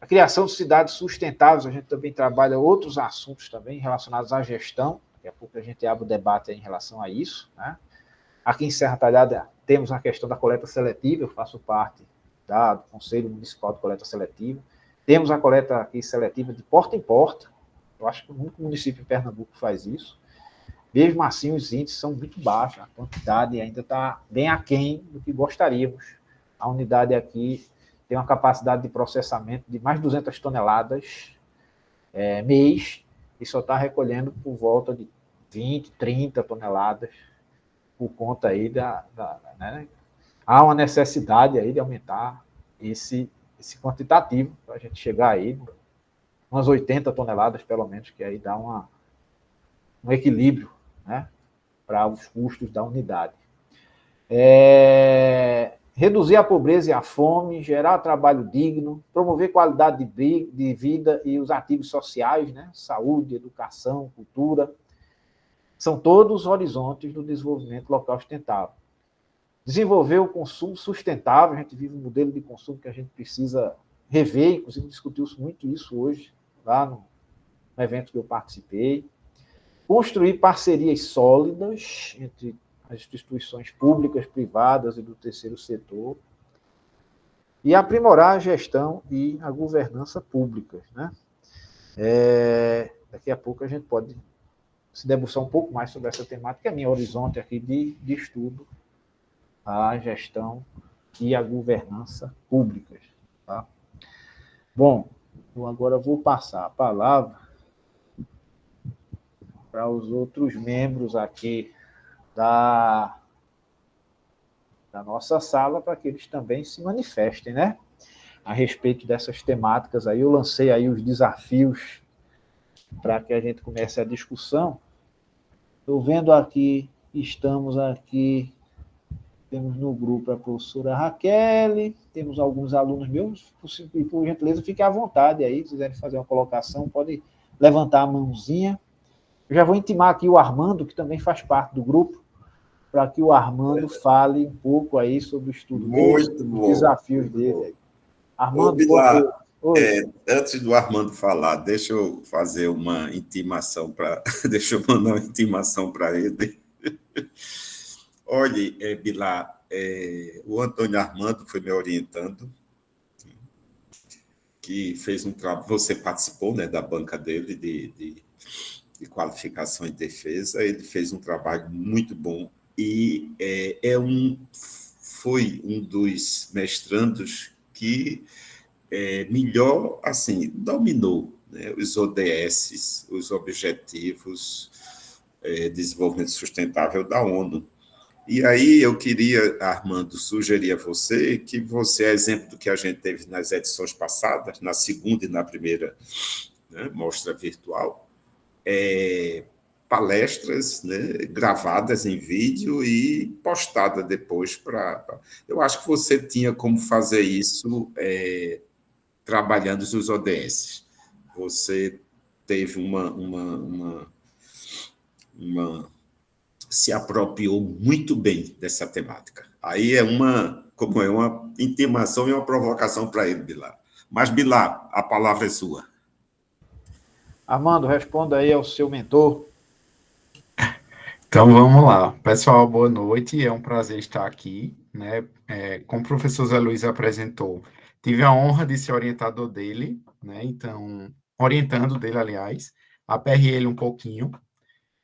A criação de cidades sustentáveis, a gente também trabalha outros assuntos também relacionados à gestão, daqui a pouco a gente abre o debate em relação a isso, né? Aqui em Serra Talhada temos a questão da coleta seletiva, eu faço parte do Conselho Municipal de Coleta Seletiva, temos a coleta aqui seletiva de porta em porta, eu acho que o único município em Pernambuco faz isso. Mesmo assim, os índices são muito baixos, a quantidade ainda está bem aquém do que gostaríamos. A unidade aqui tem uma capacidade de processamento de mais de 200 toneladas mês, e só está recolhendo por volta de 20, 30 toneladas, por conta aí né? Há uma necessidade aí de aumentar esse quantitativo, para a gente chegar aí umas 80 toneladas, pelo menos, que aí dá um equilíbrio, né, para os custos da unidade. Reduzir a pobreza e a fome, gerar trabalho digno, promover qualidade de vida e os ativos sociais, né, saúde, educação, cultura, são todos horizontes do desenvolvimento local sustentável. Desenvolver o consumo sustentável, a gente vive um modelo de consumo que a gente precisa rever, inclusive discutiu muito isso hoje, lá no evento que eu participei. Construir parcerias sólidas entre as instituições públicas, privadas e do terceiro setor, e aprimorar a gestão e a governança públicas, né? Daqui a pouco a gente pode se debruçar um pouco mais sobre essa temática, que é meu horizonte aqui de estudo, a gestão e a governança públicas, tá? Bom, eu agora vou passar a palavra para os outros membros aqui da nossa sala, para que eles também se manifestem, né, a respeito dessas temáticas aí. Eu lancei aí os desafios para que a gente comece a discussão. Estou vendo aqui, estamos aqui Temos no grupo a professora Raquel, temos alguns alunos meus, e por gentileza, fiquem à vontade aí, se quiserem fazer uma colocação, pode levantar a mãozinha. Eu já vou intimar aqui o Armando, que também faz parte do grupo, para que o Armando fale um pouco aí sobre o estudo dele, Muito os bom. desafios dele aí. Ô, Armando, boa Bilar, noite. Oi. antes do Armando falar, deixa eu fazer uma intimação para. Deixa eu mandar uma intimação para ele. Olhe, Bilar, o Antônio Armando foi me orientando, que fez um trabalho. Você participou, né, da banca dele de qualificação e defesa. Ele fez um trabalho muito bom e foi um dos mestrandos que melhor, assim, dominou, né, os ODS, os Objetivos de Desenvolvimento Sustentável da ONU. E aí eu queria, Armando, sugerir a você que você é exemplo do que a gente teve nas edições passadas, na segunda e na primeira, né, mostra virtual, palestras, né, gravadas em vídeo e postadas depois para... Eu acho que você tinha como fazer isso trabalhando os ODS. Você teve se apropriou muito bem dessa temática. Aí como é uma intimação e uma provocação para ele, Bilar. Mas, Bilar, a palavra é sua. Armando, responda aí ao seu mentor. Então vamos lá. Pessoal, boa noite. É um prazer estar aqui, né? Como o professor Zé Luiz apresentou, tive a honra de ser orientador dele, né? Então, orientando dele, aliás, aperrei ele um pouquinho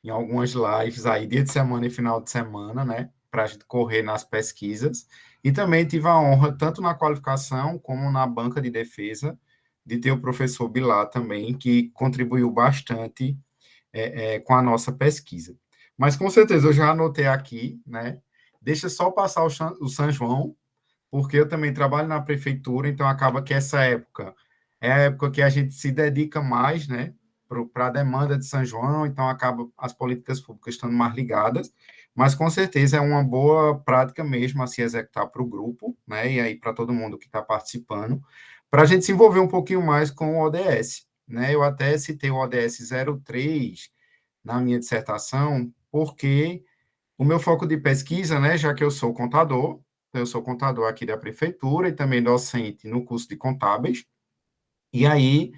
em algumas lives aí, dia de semana e final de semana, né? Para a gente correr nas pesquisas. E também tive a honra, tanto na qualificação como na banca de defesa, de ter o professor Bilar também, que contribuiu bastante com a nossa pesquisa. Mas, com certeza, eu já anotei aqui, né? Deixa só passar o São João, porque eu também trabalho na prefeitura, então acaba que essa época é a época que a gente se dedica mais, né, para a demanda de São João, então acaba as políticas públicas estando mais ligadas, mas com certeza é uma boa prática mesmo a se executar para o grupo, né, e aí para todo mundo que está participando, para a gente se envolver um pouquinho mais com o ODS, né, eu até citei o ODS 03 na minha dissertação, porque o meu foco de pesquisa, né, já que eu sou contador aqui da prefeitura e também docente no curso de contábeis, e aí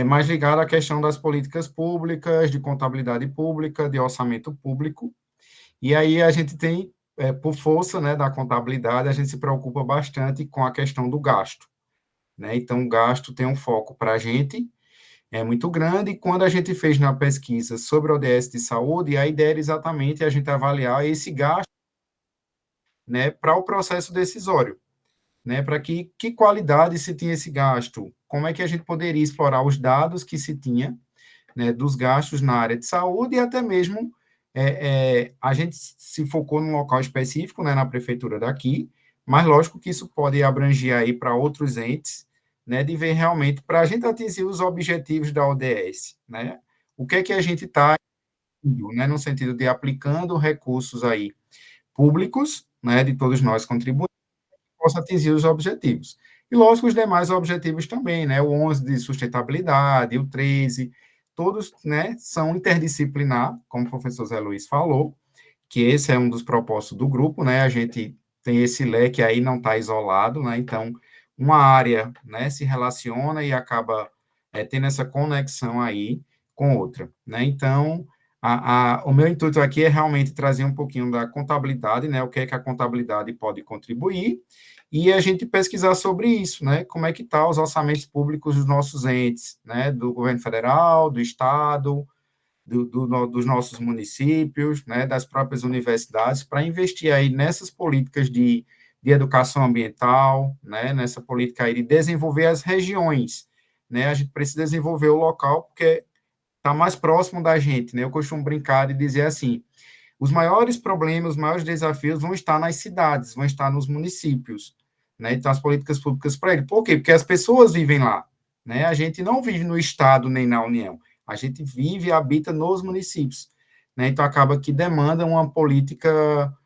mais ligado à questão das políticas públicas, de contabilidade pública, de orçamento público, e aí a gente tem, por força, né, da contabilidade, a gente se preocupa bastante com a questão do gasto, né, então o gasto tem um foco para a gente, é muito grande, e quando a gente fez na pesquisa sobre o ODS de saúde, a ideia era exatamente a gente avaliar esse gasto, né, para o processo decisório, né, para que qualidade se tinha esse gasto, como é que a gente poderia explorar os dados que se tinha, né, dos gastos na área de saúde, e até mesmo a gente se focou num local específico, né, na prefeitura daqui, mas lógico que isso pode abranger aí para outros entes, né, de ver realmente, para a gente atingir os objetivos da ODS, né, o que a gente está, né, no sentido de aplicando recursos aí públicos, né, de todos nós contribuintes, possa atingir os objetivos. E, lógico, os demais objetivos também, né? O 11 de sustentabilidade, o 13, todos, né, são interdisciplinar, como o professor Zé Luiz falou, que esse é um dos propósitos do grupo, né? A gente tem esse leque aí, não está isolado, né? Então, uma área, né, se relaciona e acaba tendo essa conexão aí com outra, né? Então, o meu intuito aqui é realmente trazer um pouquinho da contabilidade, né? O que é que a contabilidade pode contribuir e a gente pesquisar sobre isso, né? Como é que tá os orçamentos públicos dos nossos entes, né? Do governo federal, do estado, dos nossos municípios, né? Das próprias universidades, para investir aí nessas políticas de educação ambiental, né? Nessa política aí de desenvolver as regiões, né? A gente precisa desenvolver o local porque está mais próximo da gente, né? Eu costumo brincar e dizer assim, os maiores problemas, os maiores desafios vão estar nas cidades, vão estar nos municípios, né? Então, as políticas públicas para ele. Por quê? Porque as pessoas vivem lá, né? A gente não vive no Estado nem na União, a gente vive e habita nos municípios, né? Então, acaba que demanda uma política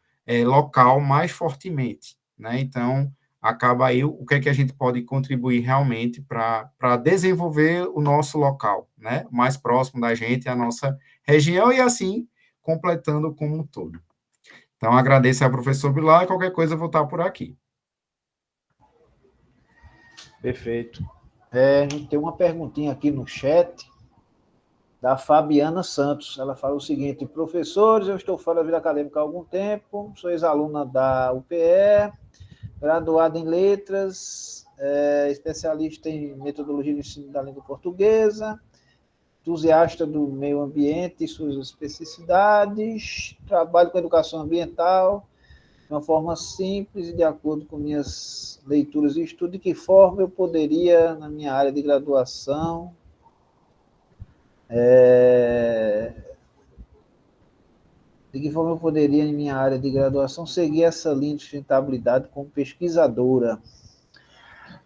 local mais fortemente, né? Então, acaba aí o que é que a gente pode contribuir realmente para desenvolver o nosso local, né? Mais próximo da gente, a nossa região, e assim, completando como um todo. Então, agradeço ao professor Bilar e qualquer coisa eu vou estar por aqui. Perfeito. A gente tem uma perguntinha aqui no chat da Fabiana Santos. Ela fala o seguinte: professores, eu estou fora da vida acadêmica há algum tempo, sou ex-aluna da UPE, graduada em letras, especialista em metodologia de ensino da língua portuguesa, entusiasta do meio ambiente e suas especificidades, trabalho com educação ambiental de uma forma simples e de acordo com minhas leituras e estudos. De que forma eu poderia, na minha área de graduação, em minha área de graduação, seguir essa linha de sustentabilidade como pesquisadora?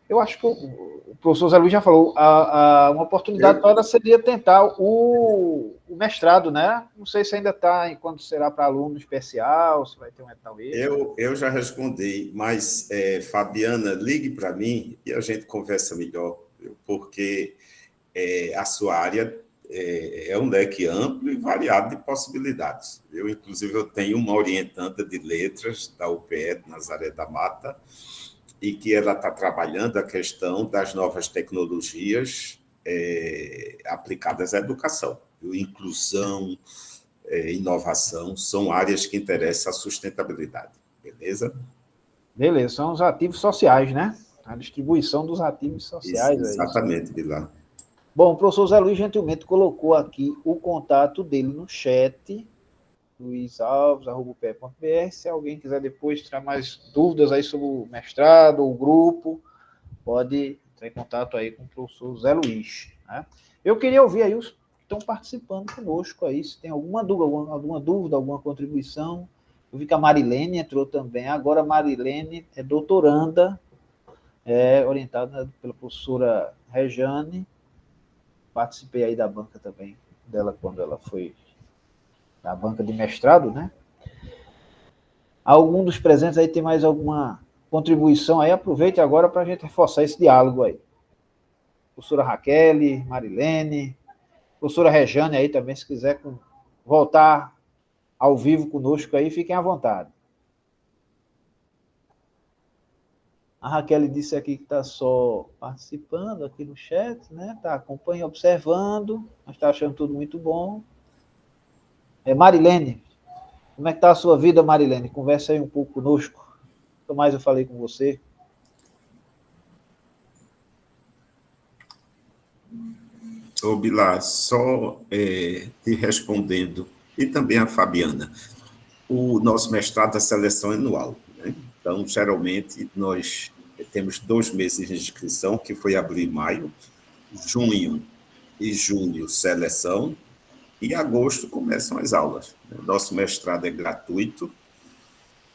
Eu acho que o professor Zé Luiz já falou, uma oportunidade para ela seria tentar o mestrado, né? Não sei se ainda está, quando será para aluno especial, se vai ter um edital extra. Eu já respondi, mas, Fabiana, ligue para mim e a gente conversa melhor, porque a sua área é um leque amplo e variado de possibilidades. Inclusive, eu tenho uma orientanda de letras da UPE, Nazaré da Mata, e que ela está trabalhando a questão das novas tecnologias aplicadas à educação. Inclusão, inovação, são áreas que interessam a sustentabilidade. Beleza? Beleza, são os ativos sociais, né? A distribuição dos ativos sociais. Exatamente, Pilar. Bom, o professor Zé Luiz gentilmente colocou aqui o contato dele no chat, luisalves@upe.br. Se alguém quiser depois tirar mais dúvidas aí sobre o mestrado, o grupo, pode entrar em contato aí com o professor Zé Luiz. Né? Eu queria ouvir aí os que estão participando conosco aí, se tem alguma dúvida, alguma contribuição. Eu vi que a Marilene entrou também. Agora a Marilene é doutoranda, orientada pela professora Rejane. Participei aí da banca também dela quando ela foi na banca de mestrado, né? Algum dos presentes aí tem mais alguma contribuição aí? Aproveite agora para a gente reforçar esse diálogo aí. Professora Raquel, Marilene, professora Rejane aí também, se quiser voltar ao vivo conosco aí, fiquem à vontade. A Raquel disse aqui que está só participando aqui no chat, né? Está acompanhando, observando, mas está achando tudo muito bom. Marilene, como é que está a sua vida, Marilene? Conversa aí um pouco conosco. O que mais eu falei com você? Ô, Bilar, só te respondendo, e também a Fabiana, o nosso mestrado é seleção anual, né? Então, geralmente, nós temos 2 meses de inscrição, que foi abril e maio, junho e julho, seleção, e agosto começam as aulas. Nosso mestrado é gratuito,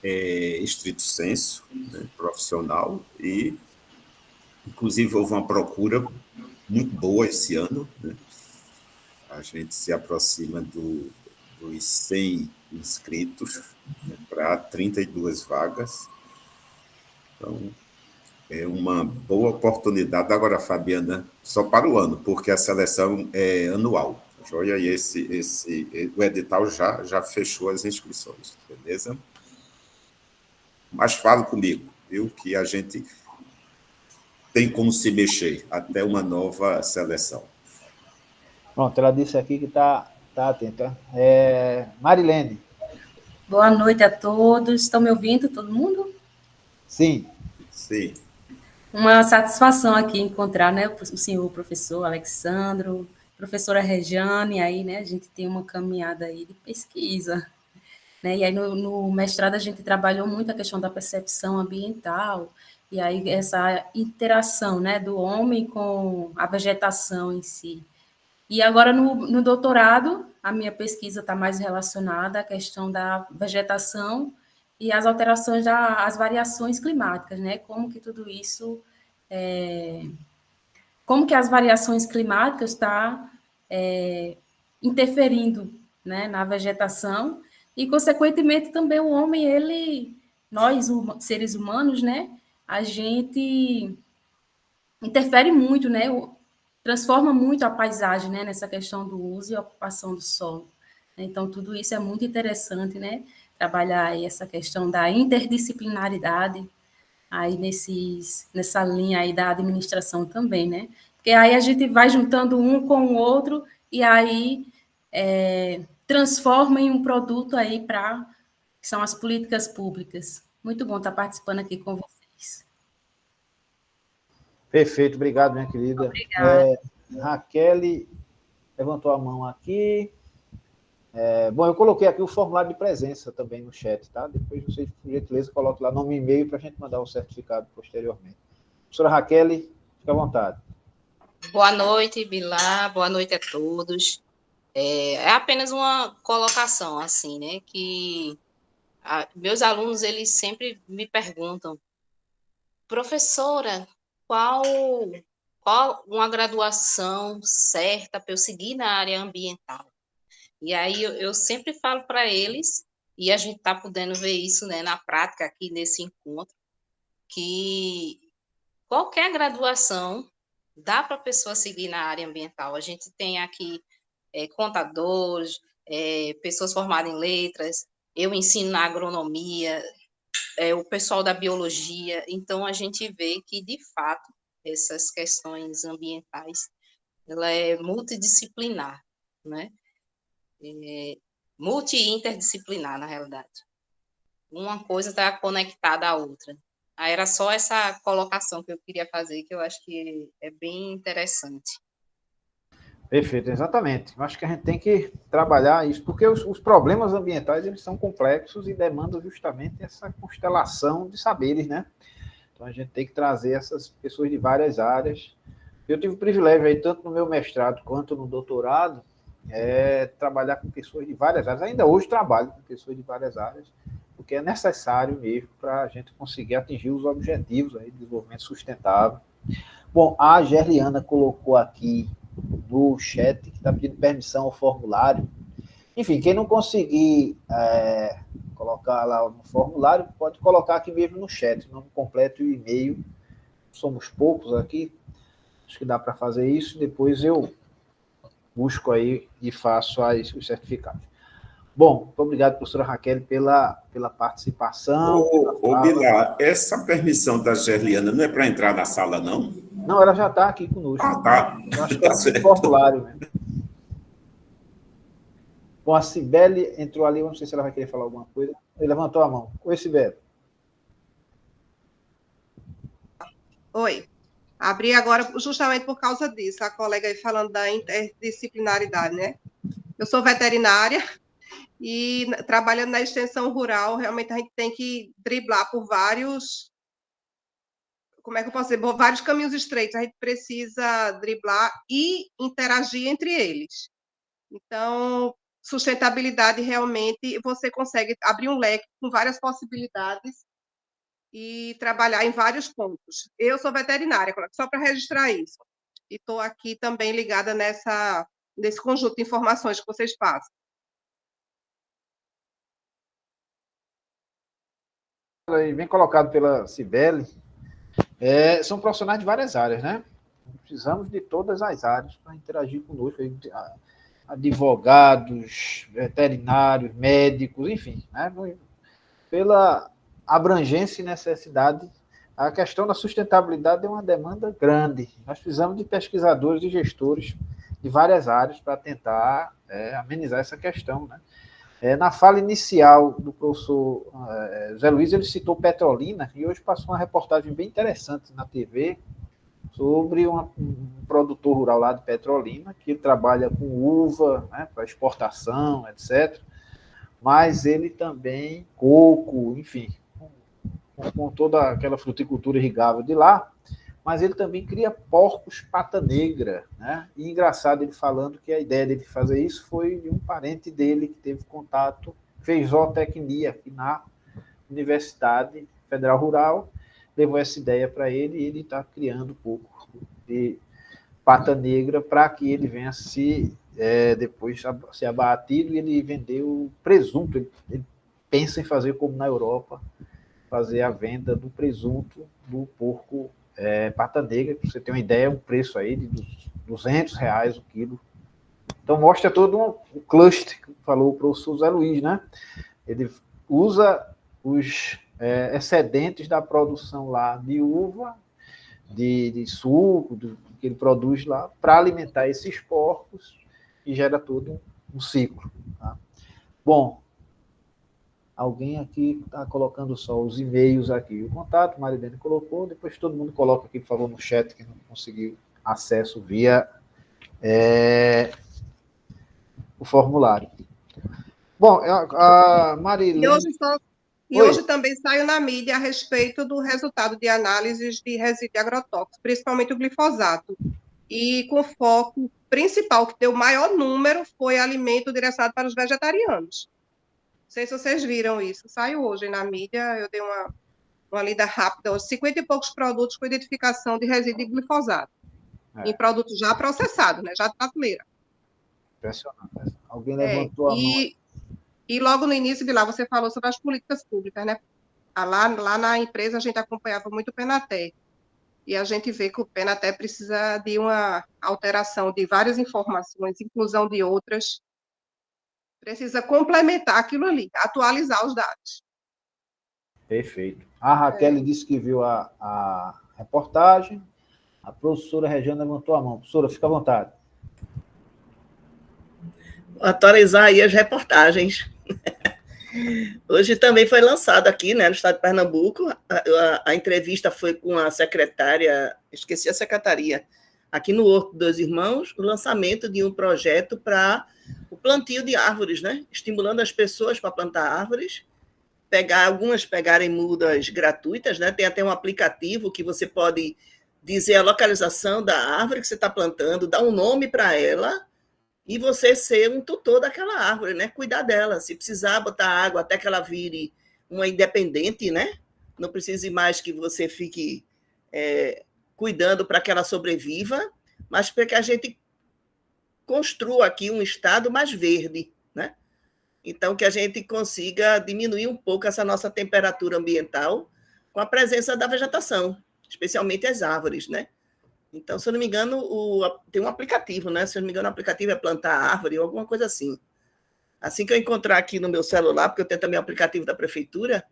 estrito sensu, né, profissional, e, inclusive, houve uma procura muito boa esse ano, né? A gente se aproxima dos 100 inscritos, né, para 32 vagas. Então, é uma boa oportunidade. Agora, Fabiana, só para o ano, porque a seleção é anual. Joia, e o edital já fechou as inscrições, beleza? Mas fala comigo, viu, que a gente tem como se mexer até uma nova seleção. Pronto, ela disse aqui que está atenta. Marilene. Boa noite a todos. Estão me ouvindo, todo mundo? Sim. Sim. Uma satisfação aqui encontrar, né, o senhor professor Alexandro, professora Rejane, aí, né, a gente tem uma caminhada aí de pesquisa, né, e aí no mestrado a gente trabalhou muito a questão da percepção ambiental, e aí essa interação, né, do homem com a vegetação em si. E agora no doutorado, a minha pesquisa está mais relacionada à questão da vegetação e as alterações, as variações climáticas, né? Como que tudo isso, como que as variações climáticas estão interferindo, né, na vegetação E, consequentemente, também o homem, nós, seres humanos, né, a gente interfere muito, né, transforma muito a paisagem, né, nessa questão do uso e ocupação do solo. Então, tudo isso é muito interessante, né, trabalhar aí essa questão da interdisciplinaridade, aí nessa linha aí da administração também, né, porque aí a gente vai juntando um com o outro e aí transforma em um produto aí que são as políticas públicas. Muito bom estar participando aqui com vocês. Perfeito, obrigado, minha querida. Obrigada. Raquel levantou a mão aqui. Bom, eu coloquei aqui o formulário de presença também no chat, tá? Depois vocês, por gentileza, coloquem lá nome e e-mail para a gente mandar o certificado posteriormente. Professora Raquel, fique à vontade. Boa noite, Bilá. Boa noite a todos. É apenas uma colocação, assim, né? Que meus alunos, eles sempre me perguntam, professora, qual uma graduação certa para eu seguir na área ambiental? E aí eu sempre falo para eles, e a gente está podendo ver isso, né, na prática aqui nesse encontro, que qualquer graduação dá para a pessoa seguir na área ambiental. A gente tem aqui contadores, pessoas formadas em letras, eu ensino na agronomia, o pessoal da biologia, então a gente vê que, de fato, essas questões ambientais, ela é multidisciplinar, né? Multi-interdisciplinar, na realidade. Uma coisa está conectada à outra. Aí era só essa colocação que eu queria fazer, que eu acho que é bem interessante. Perfeito, exatamente. Eu acho que a gente tem que trabalhar isso, porque os problemas ambientais, eles são complexos e demandam justamente essa constelação de saberes, né? Então, a gente tem que trazer essas pessoas de várias áreas. Eu tive o privilégio aí, tanto no meu mestrado quanto no doutorado, trabalhar com pessoas de várias áreas. Ainda hoje trabalho com pessoas de várias áreas, porque é necessário mesmo para a gente conseguir atingir os objetivos aí de desenvolvimento sustentável. Bom, a Gerliana colocou aqui no chat que está pedindo permissão ao formulário. Enfim, quem não conseguir colocar lá no formulário, pode colocar aqui mesmo no chat, nome completo e e-mail. Somos poucos aqui, acho que dá para fazer isso. Depois eu busco aí e faço os certificados. Bom, muito obrigado, professora Raquel, pela participação. Ô Bilá, essa permissão da Gerliana não é para entrar na sala, não? Não, ela já está aqui conosco. Ah, tá. Eu acho que é um formulário mesmo. Bom, a Cibele entrou ali, eu não sei se ela vai querer falar alguma coisa. Ele levantou a mão. Oi, Cibele. Oi. Abri agora justamente por causa disso, a colega aí falando da interdisciplinaridade, né? Eu sou veterinária e trabalhando na extensão rural, realmente a gente tem que driblar por vários, como é que eu posso dizer, por vários caminhos estreitos, a gente precisa driblar e interagir entre eles. Então, sustentabilidade realmente, você consegue abrir um leque com várias possibilidades e trabalhar em vários pontos. Eu sou veterinária, só para registrar isso. E estou aqui também ligada nesse conjunto de informações que vocês passam. Bem colocado pela Cibele. São profissionais de várias áreas, né? Precisamos de todas as áreas para interagir conosco. Advogados, veterinários, médicos, enfim, né? Pela abrangência e necessidade, a questão da sustentabilidade é uma demanda grande. Nós precisamos de pesquisadores e gestores de várias áreas para tentar amenizar essa questão, né? Na fala inicial do professor Zé Luiz, ele citou Petrolina, e hoje passou uma reportagem bem interessante na TV sobre um produtor rural lá de Petrolina, que trabalha com uva, né, para exportação, etc., mas ele também, coco, enfim, com toda aquela fruticultura irrigável de lá, mas ele também cria porcos pata negra, né? E engraçado ele falando que a ideia dele fazer isso foi de um parente dele que teve contato, fez zootecnia aqui na Universidade Federal Rural, levou essa ideia para ele e ele está criando porco de pata negra para que ele venha se depois ser abatido, e ele vendeu presunto. Ele pensa em fazer como na Europa, fazer a venda do presunto do porco pata negra. Para você ter uma ideia, um preço aí de R$200 o quilo. Então mostra todo um cluster que falou o professor Zé Luiz, né? Ele usa os excedentes da produção lá de uva, de suco, que ele produz lá, para alimentar esses porcos, e gera todo um ciclo. Tá? Bom, alguém aqui está colocando só os e-mails aqui. O contato, Marilene colocou, depois todo mundo coloca aqui, por favor, no chat, que não conseguiu acesso via o formulário. Bom, a Marilene... Hoje também saiu na mídia a respeito do resultado de análises de resíduo agrotóxico, principalmente o glifosato. E com foco principal, que deu o maior número, foi alimento direcionado para os vegetarianos. Não sei se vocês viram isso. Saiu hoje na mídia, eu dei uma lida rápida. Hoje, 50 e poucos produtos com identificação de resíduo de glifosato. Em produtos já processados, né? Já de prateleira. Impressionante. Alguém levantou a mão. E logo no início de lá, você falou sobre as políticas públicas, né? Lá na empresa, a gente acompanhava muito o Penaté. E a gente vê que o Penaté precisa de uma alteração de várias informações, inclusão de outras. Precisa complementar aquilo ali, atualizar os dados. Perfeito. A Raquel disse que viu a reportagem. A professora Regiane levantou a mão. Professora, fica à vontade. Atualizar aí as reportagens. Hoje também foi lançado aqui, né, no estado de Pernambuco, a entrevista foi com a secretária, esqueci a secretaria, aqui no Horto dos Irmãos, o lançamento de um projeto para o plantio de árvores, né, estimulando as pessoas para plantar árvores, algumas pegarem mudas gratuitas, né, tem até um aplicativo que você pode dizer a localização da árvore que você está plantando, dar um nome para ela, e você ser um tutor daquela árvore, né? Cuidar dela. Se precisar botar água até que ela vire uma independente, né? Não precise mais que você fique cuidando para que ela sobreviva, mas para que a gente construa aqui um estado mais verde, né? Então, que a gente consiga diminuir um pouco essa nossa temperatura ambiental com a presença da vegetação, especialmente as árvores, né? Então, se eu não me engano, tem um aplicativo, né? Se eu não me engano, o aplicativo é plantar árvore ou alguma coisa assim. Assim que eu encontrar aqui no meu celular, porque eu tenho também o aplicativo da prefeitura,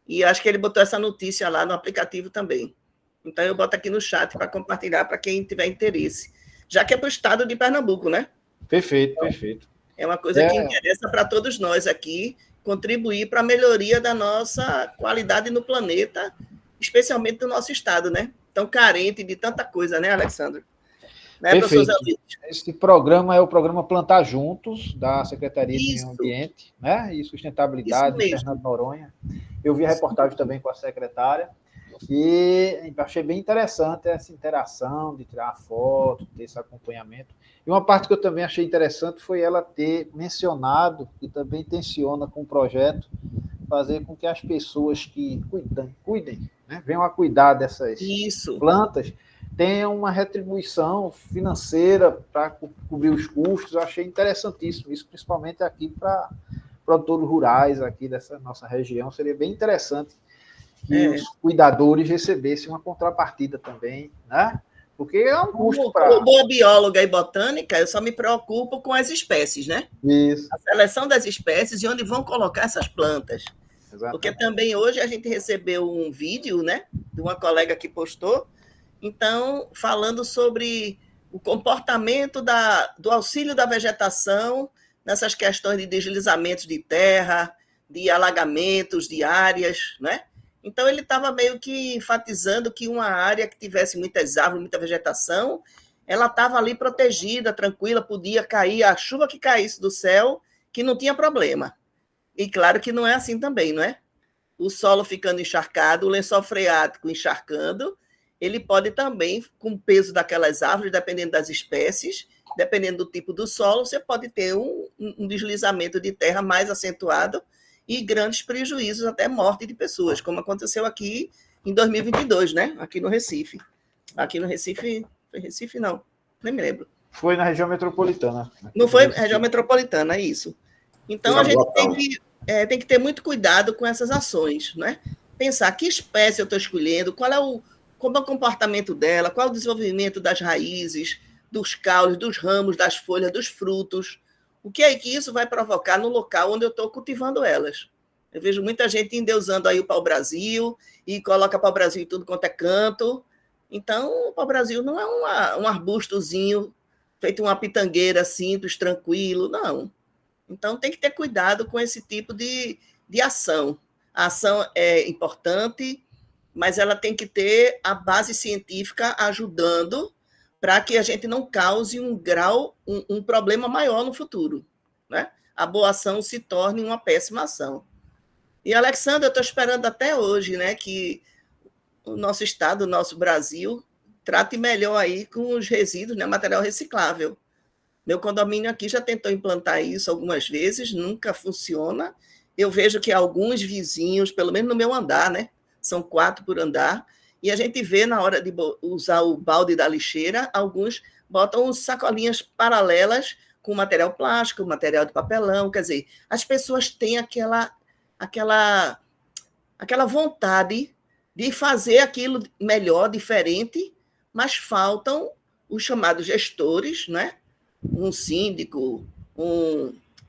e acho que ele botou essa notícia lá no aplicativo também. Então, eu boto aqui no chat para compartilhar para quem tiver interesse. Já que é para o estado de Pernambuco, né? Perfeito, então, perfeito. É uma coisa que interessa para todos nós aqui, contribuir para a melhoria da nossa qualidade no planeta, especialmente do nosso estado, né? Tão carente de tanta coisa, né, Alexandre? Né, perfeito. Esse programa é o programa Plantar Juntos, da Secretaria de Meio Ambiente, né, e Sustentabilidade de Fernando Noronha. Eu vi a reportagem também com a secretária, e achei bem interessante essa interação, de tirar foto, ter esse acompanhamento. E uma parte que eu também achei interessante foi ela ter mencionado, e também intenciona com o projeto, fazer com que as pessoas que cuidem, né, venham a cuidar dessas plantas, tenham uma retribuição financeira para cobrir os custos. Eu achei interessantíssimo isso, principalmente aqui para produtores rurais aqui dessa nossa região. Seria bem interessante que os cuidadores recebessem uma contrapartida também, né? Porque é um custo para... Como boa bióloga e botânica, eu só me preocupo com as espécies, né? Isso. A seleção das espécies e onde vão colocar essas plantas. Exatamente. Porque também hoje a gente recebeu um vídeo, né, de uma colega que postou, então, falando sobre o comportamento do auxílio da vegetação nessas questões de deslizamentos de terra, de alagamentos de áreas, né? Então, ele estava meio que enfatizando que uma área que tivesse muitas árvores, muita vegetação, ela estava ali protegida, tranquila, podia cair a chuva que caísse do céu, que não tinha problema. E claro que não é assim também, não é? O solo ficando encharcado, o lençol freático encharcando, ele pode também, com o peso daquelas árvores, dependendo das espécies, dependendo do tipo do solo, você pode ter um deslizamento de terra mais acentuado e grandes prejuízos, até morte de pessoas, como aconteceu aqui em 2022, né? Aqui no Recife. Aqui no Recife, foi Recife não, nem me lembro. Foi na região metropolitana. Não foi região metropolitana, é isso. Então, a gente tem que ter muito cuidado com essas ações, né? Pensar que espécie eu estou escolhendo, como é o comportamento dela, qual é o desenvolvimento das raízes, dos caules, dos ramos, das folhas, dos frutos. O que é que isso vai provocar no local onde eu estou cultivando elas? Eu vejo muita gente endeusando aí o pau-brasil e coloca pau-brasil em tudo quanto é canto. Então, o pau-brasil não é um arbustozinho feito uma pitangueira simples, tranquilo, não. Então, tem que ter cuidado com esse tipo de ação. A ação é importante, mas ela tem que ter a base científica ajudando para que a gente não cause um problema maior no futuro, né? A boa ação se torne uma péssima ação. E, Alexandre, eu estou esperando até hoje, né, que o nosso estado, o nosso Brasil, trate melhor aí com os resíduos, né, material reciclável. Meu condomínio aqui já tentou implantar isso algumas vezes, nunca funciona. Eu vejo que alguns vizinhos, pelo menos no meu andar, né, são 4 por andar, e a gente vê na hora de usar o balde da lixeira, alguns botam sacolinhas paralelas com material plástico, material de papelão, quer dizer, as pessoas têm aquela vontade de fazer aquilo melhor, diferente, mas faltam os chamados gestores, né? Um síndico,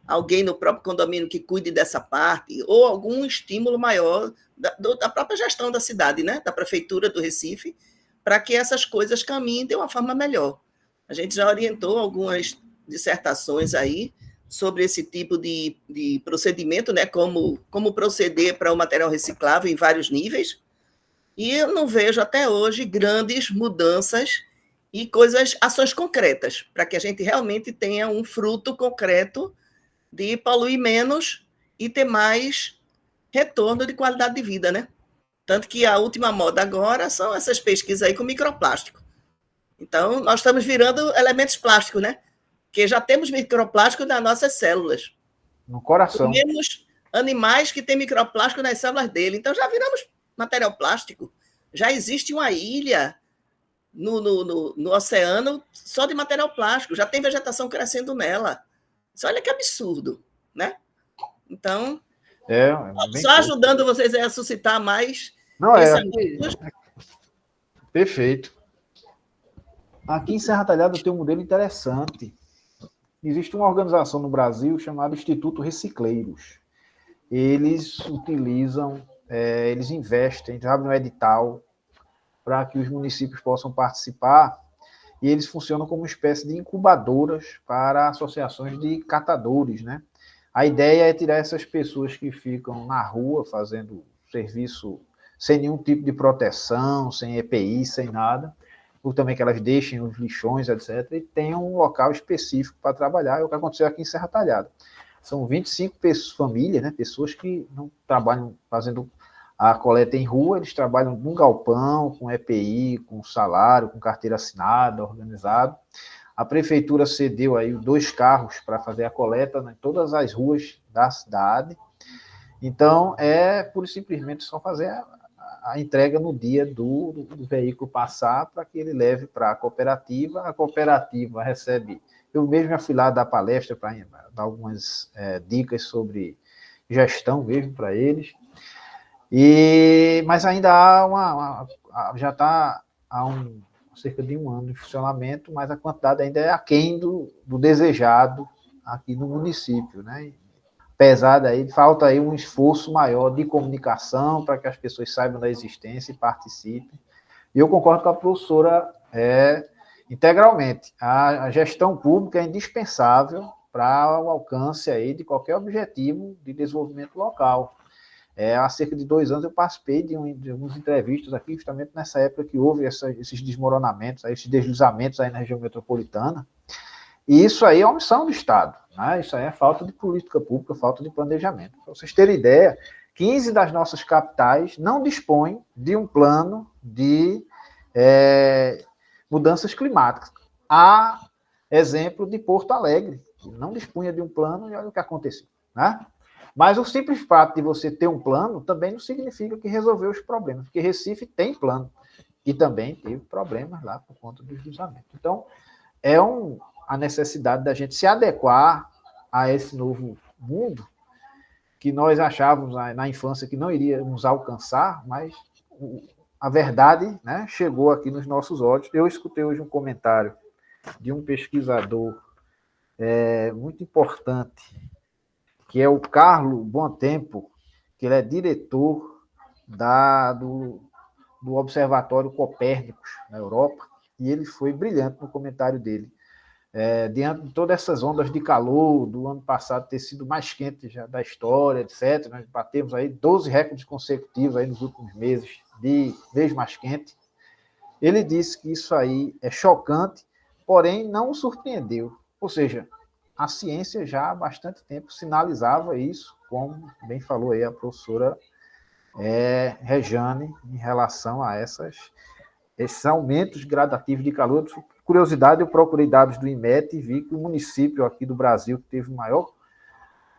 alguém no próprio condomínio que cuide dessa parte, ou algum estímulo maior da própria gestão da cidade, né? Da prefeitura do Recife, para que essas coisas caminhem de uma forma melhor. A gente já orientou algumas dissertações aí sobre esse tipo de procedimento, né? Como proceder para o material reciclável em vários níveis, e eu não vejo até hoje grandes mudanças e ações concretas, para que a gente realmente tenha um fruto concreto de poluir menos e ter mais retorno de qualidade de vida, né? Tanto que a última moda agora são essas pesquisas aí com microplástico. Então, nós estamos virando elementos plásticos, né? Porque já temos microplástico nas nossas células. No coração. Temos animais que têm microplástico nas células dele. Então, já viramos material plástico. Já existe uma ilha no oceano só de material plástico. Já tem vegetação crescendo nela. Isso, olha que absurdo, né? Então, só ajudando vocês a suscitar mais pensamentos. Perfeito. Aqui em Serra Talhada tem um modelo interessante. Existe uma organização no Brasil chamada Instituto Recicleiros. Eles utilizam, eles investem, eles abrem um edital para que os municípios possam participar, e eles funcionam como uma espécie de incubadoras para associações de catadores, né? A ideia é tirar essas pessoas que ficam na rua fazendo serviço sem nenhum tipo de proteção, sem EPI, sem nada, ou também que elas deixem os lixões, etc., e tenham um local específico para trabalhar. É o que aconteceu aqui em Serra Talhada. São 25 famílias, né, pessoas que não trabalham fazendo a coleta em rua, eles trabalham num galpão, com EPI, com salário, com carteira assinada, organizado. A prefeitura cedeu aí 2 carros para fazer a coleta em todas as ruas da cidade. Então, pura e simplesmente só fazer a entrega no dia do veículo passar, para que ele leve para a cooperativa recebe... Eu mesmo já fui lá dar palestra para dar algumas dicas sobre gestão mesmo para eles. Mas ainda já está há cerca de 1 ano de funcionamento, mas a quantidade ainda é aquém do desejado aqui no município, né? Pesada aí, falta aí um esforço maior de comunicação para que as pessoas saibam da existência e participem. E eu concordo com a professora integralmente. A gestão pública é indispensável para o alcance aí de qualquer objetivo de desenvolvimento local. Há cerca de 2 anos eu participei de algumas entrevistas aqui, justamente nessa época que houve esses desmoronamentos, esses deslizamentos aí na região metropolitana. E isso aí é uma missão do Estado, né? Isso aí é falta de política pública, falta de planejamento. Para vocês terem ideia, 15 das nossas capitais não dispõem de um plano de mudanças climáticas. Há exemplo de Porto Alegre, que não dispunha de um plano, e olha o que aconteceu, né? Mas o simples fato de você ter um plano também não significa que resolveu os problemas, porque Recife tem plano, e também teve problemas lá por conta do deslizamento. Então, é um a necessidade da gente se adequar a esse novo mundo que nós achávamos na infância que não iríamos alcançar, mas a verdade, né, chegou aqui nos nossos olhos. Eu escutei hoje um comentário de um pesquisador muito importante, que é o Carlos Bontempo, que ele é diretor do Observatório Copérnicos, na Europa, e ele foi brilhante no comentário dele. Diante de todas essas ondas de calor do ano passado ter sido mais quente já da história, etc., nós batemos aí 12 recordes consecutivos aí nos últimos meses de mês mais quente. Ele disse que isso aí é chocante, porém não o surpreendeu. Ou seja, a ciência já há bastante tempo sinalizava isso, como bem falou aí a professora Rejane, em relação a esses aumentos gradativos de calor. Curiosidade, eu procurei dados do IMET e vi que o município aqui do Brasil que teve o maior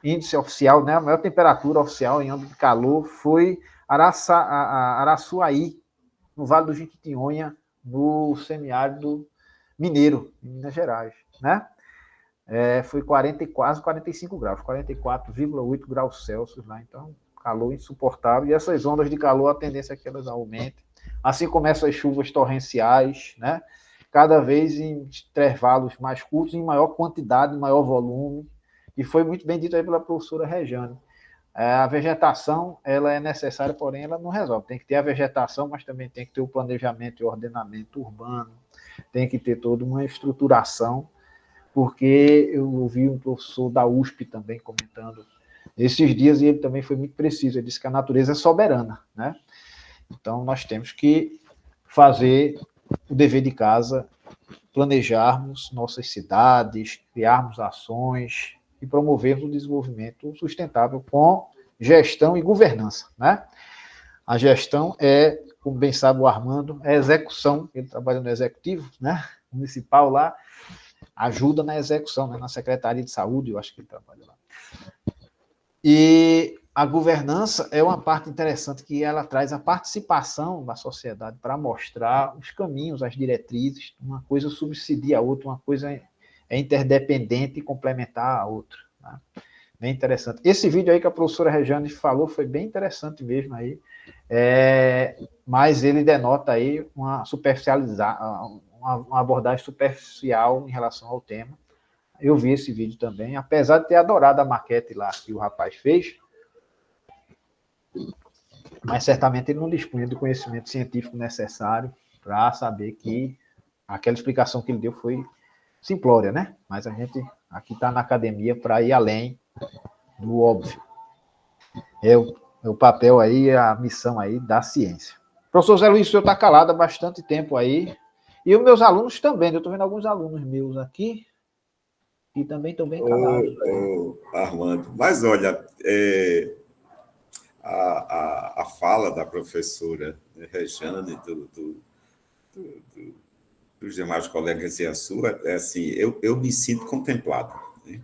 índice oficial, né, a maior temperatura oficial em âmbito de calor foi Araçuaí, no Vale do Jequitinhonha, no semiárido mineiro, em Minas Gerais, né? Foi quase 45 graus, 44,8 graus Celsius lá, então calor insuportável, e essas ondas de calor, a tendência é que elas aumentem, assim como essas chuvas torrenciais, né? Cada vez em intervalos mais curtos, em maior quantidade, em maior volume, e foi muito bem dito aí pela professora Rejane. A vegetação, ela é necessária, porém ela não resolve. Tem que ter a vegetação, mas também tem que ter o planejamento e ordenamento urbano, tem que ter toda uma estruturação, porque eu ouvi um professor da USP também comentando esses dias, e ele também foi muito preciso, ele disse que a natureza é soberana, né? Então, nós temos que fazer o dever de casa, planejarmos nossas cidades, criarmos ações e promovermos o desenvolvimento sustentável com gestão e governança, né? A gestão como bem sabe o Armando, é execução, ele trabalha no executivo, né, municipal lá, ajuda na execução, né, na Secretaria de Saúde, eu acho que ele trabalha lá. E a governança é uma parte interessante, que ela traz a participação da sociedade para mostrar os caminhos, as diretrizes, uma coisa subsidia a outra, uma coisa é interdependente e complementar a outra. Tá? Bem interessante. Esse vídeo aí que a professora Rejane falou foi bem interessante mesmo aí, mas ele denota aí uma abordagem superficial em relação ao tema. Eu vi esse vídeo também, apesar de ter adorado a maquete lá que o rapaz fez, mas certamente ele não dispunha do conhecimento científico necessário para saber que aquela explicação que ele deu foi simplória, né? Mas a gente aqui está na academia para ir além do óbvio. É o papel aí, a missão aí da ciência. Professor Zé Luiz, o senhor está calado há bastante tempo aí, e os meus alunos também, eu estou vendo alguns alunos meus aqui, e também estão bem calados. Armando, mas olha, a fala da professora Rejane, dos demais colegas e a sua, assim, eu me sinto contemplado, né?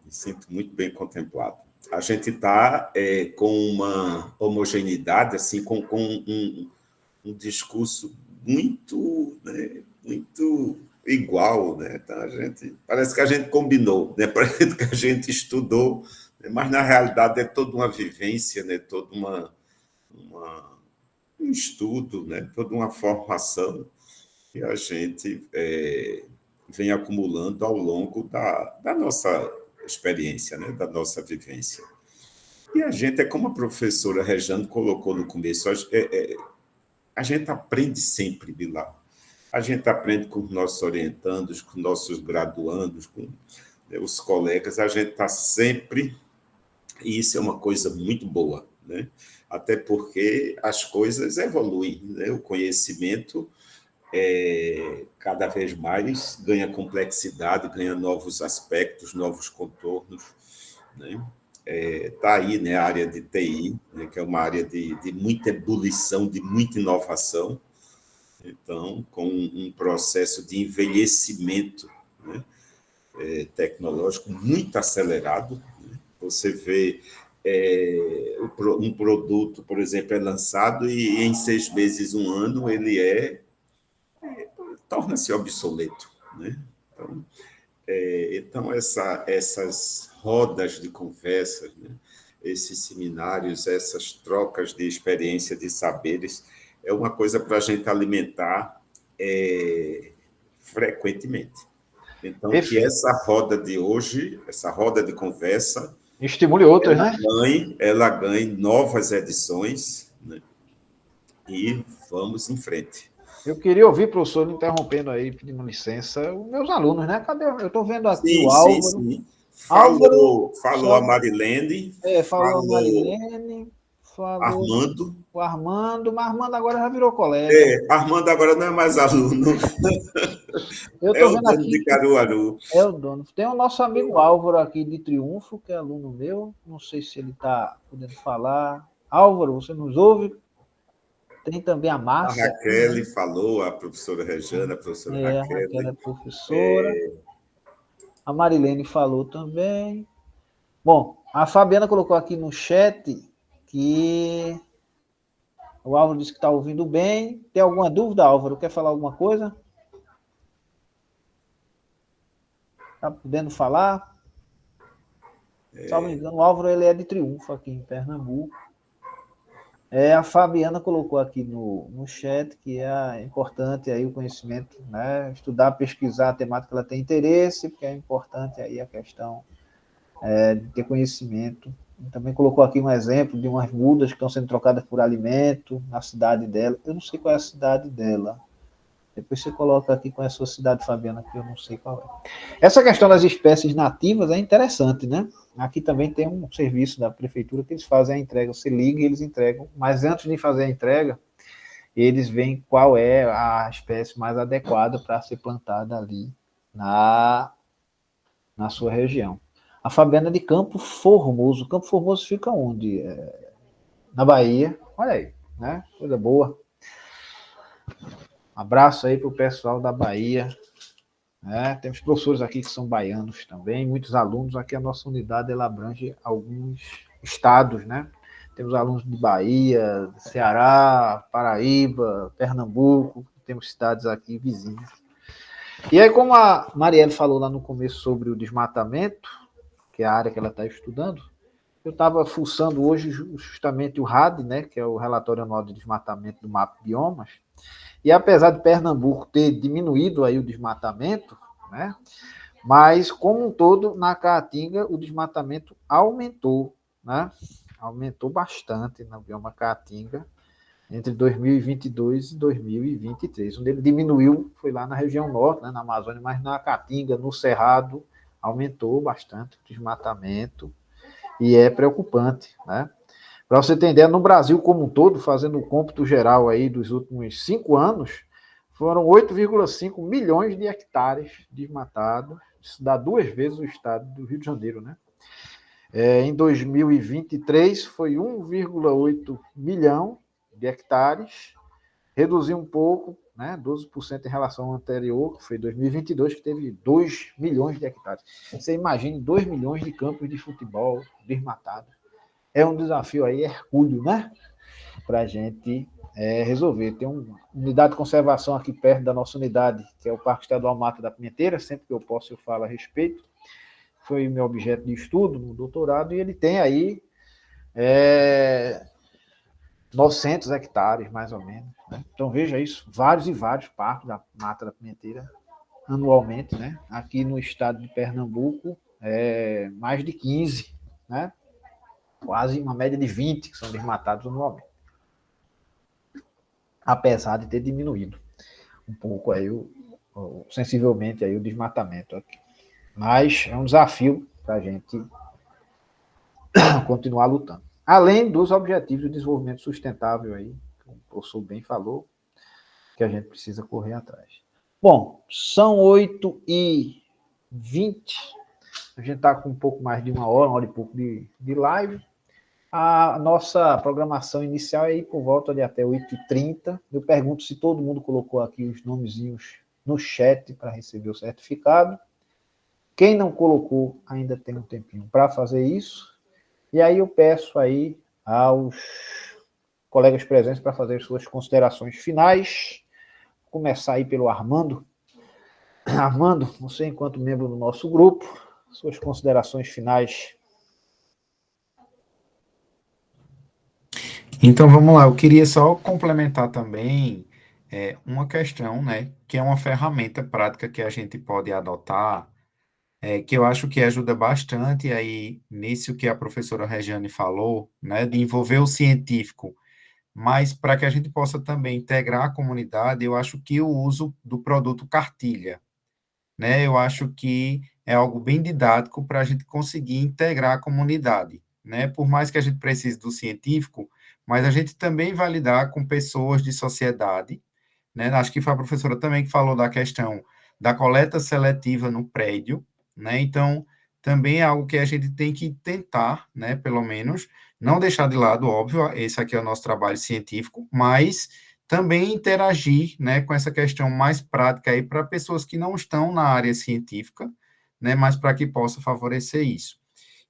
Me sinto muito bem contemplado. A gente está com uma homogeneidade, assim, com um discurso muito, né, muito igual, né? Então, parece que a gente combinou, né? Parece que a gente estudou, né? Mas, na realidade, é toda uma vivência, né? Todo um estudo, né? Toda uma formação que a gente vem acumulando ao longo da nossa experiência, né? Da nossa vivência. E a gente, como a professora Rejane colocou no começo, a gente aprende sempre de lá. A gente aprende com os nossos orientandos, com nossos graduandos, com os colegas, a gente está sempre, e isso é uma coisa muito boa, né? Até porque as coisas evoluem, né? O conhecimento cada vez mais ganha complexidade, ganha novos aspectos, novos contornos, né? Está aí, né, a área de TI, né, que é uma área de muita ebulição, de muita inovação, então, com um processo de envelhecimento, né, tecnológico muito acelerado, né? Você vê um produto, por exemplo, é lançado e em 6 meses, 1 ano, ele torna-se obsoleto, né? Então, Então essas rodas de conversas, né? Esses seminários, essas trocas de experiência, de saberes, é uma coisa para a gente alimentar frequentemente. Então, que essa roda de hoje, essa roda de conversa, estimule outras, né? Ela ganhe novas edições, né? E vamos em frente. Eu queria ouvir, professor, me interrompendo aí, pedindo licença, os meus alunos, né? Cadê? Eu estou vendo aqui o Álvaro. Sim. Álvaro, falou a Marilene. Falou a Marilene. Falou Armando. O Armando, mas Armando agora já virou colega. Armando agora não é mais aluno. Eu tô vendo o dono aqui de Caruaru. É o dono. Tem o nosso amigo Álvaro aqui de Triunfo, que é aluno meu. Não sei se ele está podendo falar. Álvaro, você nos ouve? Tem também a Márcia. A Raquel falou, a professora Rejana, a professora Raquel. A Raquel é professora. A Marilene falou também. Bom, a Fabiana colocou aqui no chat que o Álvaro disse que está ouvindo bem. Tem alguma dúvida, Álvaro? Quer falar alguma coisa? Está podendo falar? Se não me engano, o Álvaro ele é de Triunfo, aqui em Pernambuco. A Fabiana colocou aqui no chat que é importante aí o conhecimento, né? Estudar, pesquisar a temática que ela tem interesse, porque é importante aí a questão de ter conhecimento. Também colocou aqui um exemplo de umas mudas que estão sendo trocadas por alimento na cidade dela. Eu não sei qual é a cidade dela. Depois você coloca aqui com a sua cidade, Fabiana, que eu não sei qual é. Essa questão das espécies nativas é interessante, né? Aqui também tem um serviço da prefeitura que eles fazem a entrega. Você liga e eles entregam, mas antes de fazer a entrega, eles veem qual é a espécie mais adequada para ser plantada ali na sua região. A Fabiana de Campo Formoso. Campo Formoso fica onde? Na Bahia. Olha aí, né? Coisa boa. Abraço aí para o pessoal da Bahia. Temos professores aqui que são baianos também, muitos alunos. Aqui a nossa unidade ela abrange alguns estados, né? Temos alunos de Bahia, Ceará, Paraíba, Pernambuco, temos cidades aqui vizinhas. E aí, como a Marielle falou lá no começo sobre o desmatamento, que é a área que ela está estudando, eu estava fuçando hoje justamente o RAD, né, que é o Relatório Anual de Desmatamento do MAP Biomas, e apesar de Pernambuco ter diminuído aí o desmatamento, né, mas como um todo, na Caatinga, o desmatamento aumentou, né, aumentou bastante na bioma Caatinga entre 2022 e 2023. Onde ele diminuiu foi lá na região norte, né, na Amazônia, mas na Caatinga, no Cerrado, aumentou bastante o desmatamento e é preocupante, né? Para você ter ideia, no Brasil como um todo, fazendo o cômputo geral aí dos últimos 5 anos, foram 8,5 milhões de hectares desmatados. Isso dá 2 vezes o estado do Rio de Janeiro, né? Em 2023, foi 1,8 milhão de hectares, reduziu um pouco, né, 12% em relação ao anterior, que foi 2022, que teve 2 milhões de hectares. Você imagine 2 milhões de campos de futebol desmatados. É um desafio aí hercúleo, né? Para a gente resolver. Tem uma unidade de conservação aqui perto da nossa unidade, que é o Parque Estadual Mata da Pimenteira. Sempre que eu posso, eu falo a respeito. Foi meu objeto de estudo no doutorado, e ele tem aí 900 hectares, mais ou menos. Né? Então, veja isso, vários e vários parques da Mata da Pimenteira, anualmente, né? Aqui no estado de Pernambuco, mais de 15, né? Quase uma média de 20 que são desmatados anualmente. Apesar de ter diminuído um pouco aí, sensivelmente aí o desmatamento aqui. Mas é um desafio para a gente continuar lutando. Além dos objetivos de desenvolvimento sustentável aí, como o professor bem falou, que a gente precisa correr atrás. Bom, são 8h20. A gente está com um pouco mais de uma hora e pouco de live. A nossa programação inicial é ir por volta de até 8h30. Eu pergunto se todo mundo colocou aqui os nomezinhos no chat para receber o certificado. Quem não colocou ainda tem um tempinho para fazer isso. E aí eu peço aí aos colegas presentes para fazer suas considerações finais. Vou começar aí pelo Armando. Armando, você, enquanto membro do nosso grupo, suas considerações finais. Então, vamos lá. Eu queria só complementar também uma questão, né, que é uma ferramenta prática que a gente pode adotar, que eu acho que ajuda bastante aí nisso que a professora Regiane falou, né, de envolver o científico, mas para que a gente possa também integrar a comunidade, eu acho que o uso do produto cartilha, né, eu acho que é algo bem didático para a gente conseguir integrar a comunidade, né, por mais que a gente precise do científico, mas a gente também vai lidar com pessoas de sociedade, né? Acho que foi a professora também que falou da questão da coleta seletiva no prédio, né? Então, também é algo que a gente tem que tentar, né, pelo menos, não deixar de lado, óbvio, esse aqui é o nosso trabalho científico, mas também interagir, né, com essa questão mais prática aí para pessoas que não estão na área científica, né, mas para que possa favorecer isso.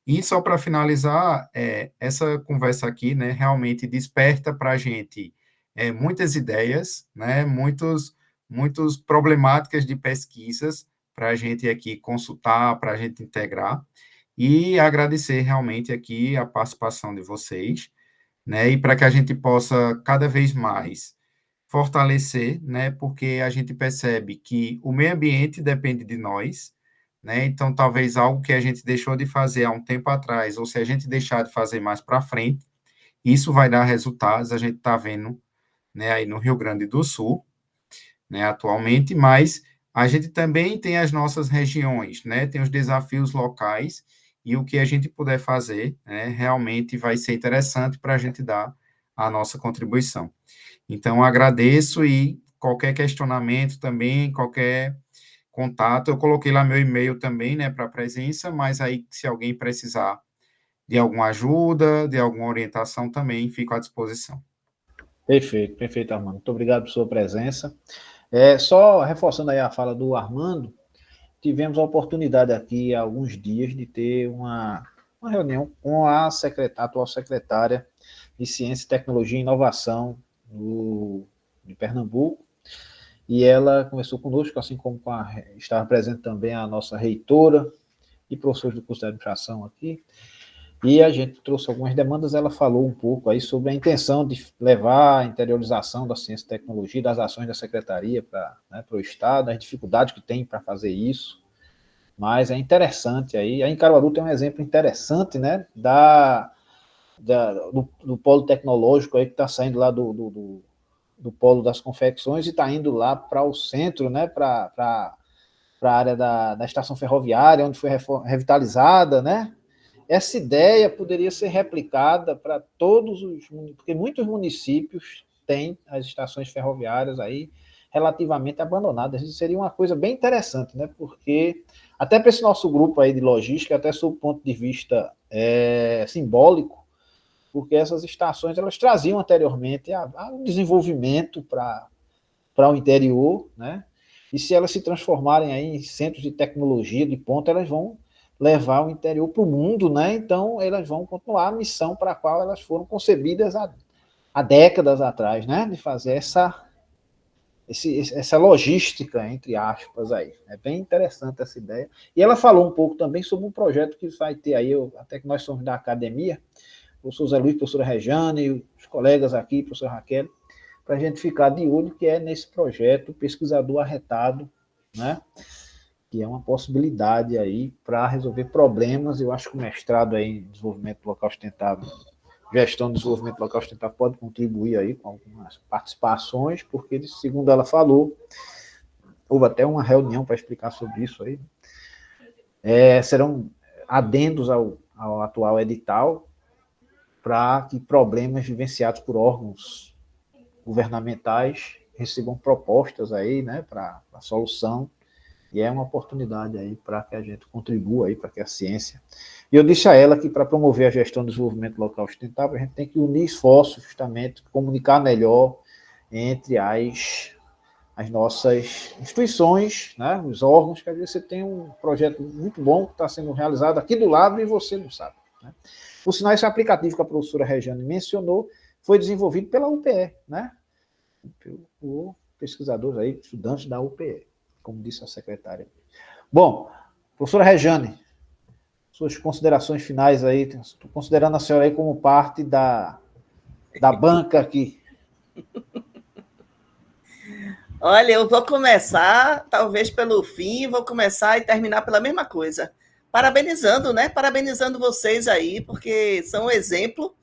E só para finalizar, essa conversa aqui, né, realmente desperta para a gente muitas ideias, né, muitos problemáticas de pesquisas para a gente aqui consultar, para a gente integrar, e agradecer realmente aqui a participação de vocês, né, e para que a gente possa cada vez mais fortalecer, né, porque a gente percebe que o meio ambiente depende de nós, né, então talvez algo que a gente deixou de fazer há um tempo atrás, ou se a gente deixar de fazer mais para frente, isso vai dar resultados, a gente está vendo, né, aí no Rio Grande do Sul, né, atualmente, mas a gente também tem as nossas regiões, né, tem os desafios locais, e o que a gente puder fazer, né, realmente vai ser interessante para a gente dar a nossa contribuição. Então, agradeço e qualquer questionamento também, qualquer contato, eu coloquei lá meu e-mail também, né, para a presença, mas aí, se alguém precisar de alguma ajuda, de alguma orientação também, fico à disposição. Perfeito, perfeito, Armando. Muito obrigado por sua presença. Só reforçando aí a fala do Armando, tivemos a oportunidade aqui há alguns dias de ter uma reunião com a atual secretária de Ciência, Tecnologia e Inovação de Pernambuco, e ela conversou conosco, assim como estava presente também a nossa reitora e professores do curso de administração aqui, e a gente trouxe algumas demandas. Ela falou um pouco aí sobre a intenção de levar a interiorização da ciência e tecnologia, das ações da secretaria para o Estado, as dificuldades que tem para fazer isso, mas é interessante aí. Em Caruaru tem um exemplo interessante, né, do polo tecnológico aí que está saindo lá do polo das confecções e está indo lá para o centro, né, para a área da estação ferroviária, onde foi revitalizada, né? Essa ideia poderia ser replicada para todos porque muitos municípios têm as estações ferroviárias aí relativamente abandonadas. Isso seria uma coisa bem interessante, né? Porque até para esse nosso grupo aí de logística, até sob o ponto de vista simbólico, porque essas estações elas traziam anteriormente um desenvolvimento para o interior, né? E se elas se transformarem aí em centros de tecnologia de ponta, elas vão levar o interior para o mundo, né? Então elas vão continuar a missão para a qual elas foram concebidas há décadas atrás, né? De fazer essa logística, entre aspas, aí. É bem interessante essa ideia. E ela falou um pouco também sobre um projeto que vai ter aí, até que nós somos da academia, o professor Zé Luiz, a professora Regiane, os colegas aqui, a professora Raquel, para a gente ficar de olho, que é nesse projeto Pesquisador Arretado, né? Que é uma possibilidade aí para resolver problemas. Eu acho que o mestrado aí em desenvolvimento local sustentável, gestão de desenvolvimento local sustentável, pode contribuir aí com algumas participações, porque, segundo ela falou, houve até uma reunião para explicar sobre isso aí, serão adendos ao atual edital, para que problemas vivenciados por órgãos governamentais recebam propostas aí, né, para a solução, e é uma oportunidade aí para que a gente contribua aí, para que a ciência... E eu disse a ela que para promover a gestão do desenvolvimento local sustentável, a gente tem que unir esforços, justamente, comunicar melhor entre as nossas instituições, né, os órgãos, que às vezes você tem um projeto muito bom que está sendo realizado aqui do lado e você não sabe, né? Por sinal, esse aplicativo que a professora Regiane mencionou foi desenvolvido pela UPE, né? Por pesquisadores aí, estudantes da UPE. como disse a secretária. Bom, professora Rejane, suas considerações finais aí, estou considerando a senhora aí como parte da banca aqui. Olha, eu vou começar, talvez pelo fim, vou começar e terminar pela mesma coisa. Parabenizando, né? Parabenizando vocês aí, porque são um exemplo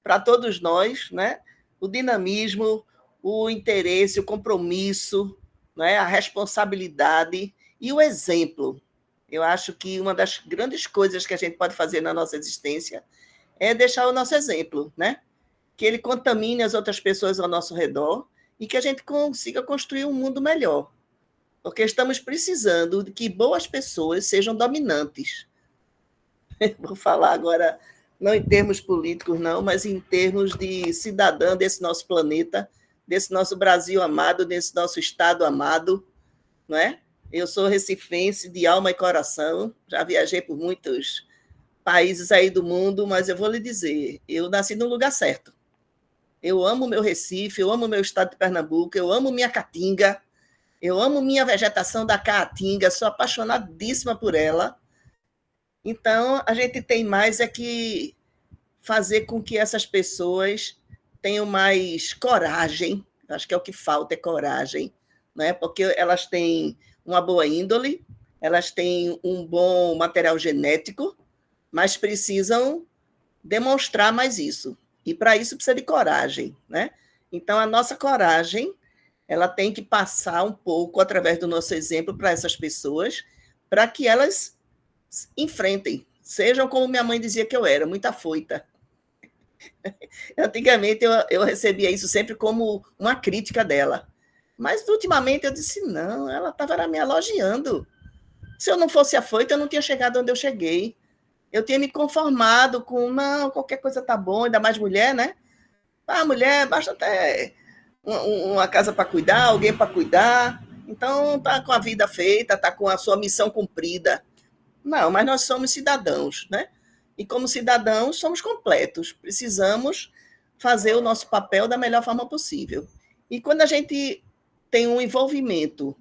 para todos nós, né? O dinamismo, o interesse, o compromisso, né? A responsabilidade e o exemplo. Eu acho que uma das grandes coisas que a gente pode fazer na nossa existência é deixar o nosso exemplo, né? Que ele contamine as outras pessoas ao nosso redor e que a gente consiga construir um mundo melhor. Porque estamos precisando de que boas pessoas sejam dominantes. Vou falar agora, não em termos políticos, não, mas em termos de cidadã desse nosso planeta, desse nosso Brasil amado, desse nosso Estado amado, não é? Eu sou recifense de alma e coração, já viajei por muitos países aí do mundo, mas eu vou lhe dizer, eu nasci no lugar certo. Eu amo meu Recife, eu amo meu estado de Pernambuco, eu amo minha caatinga, eu amo minha vegetação da caatinga, sou apaixonadíssima por ela. Então, a gente tem mais é que fazer com que essas pessoas tenham mais coragem, acho que é o que falta, é coragem, né? Porque elas têm uma boa índole, elas têm um bom material genético, mas precisam demonstrar mais isso. E para isso precisa de coragem, né? Então, a nossa coragem, ela tem que passar um pouco através do nosso exemplo para essas pessoas, para que elas enfrentem, sejam como minha mãe dizia que eu era, muito afoita. Antigamente eu recebia isso sempre como uma crítica dela, mas ultimamente eu disse, não, ela estava me elogiando. Se eu não fosse afoita, eu não tinha chegado onde eu cheguei. Eu tinha me conformado com, não, qualquer coisa tá bom, ainda mais mulher, né? Ah, mulher, basta até uma casa para cuidar, alguém para cuidar, então tá com a vida feita, tá com a sua missão cumprida. Não, mas nós somos cidadãos, né? E como cidadãos somos completos, precisamos fazer o nosso papel da melhor forma possível. E quando a gente tem um envolvimento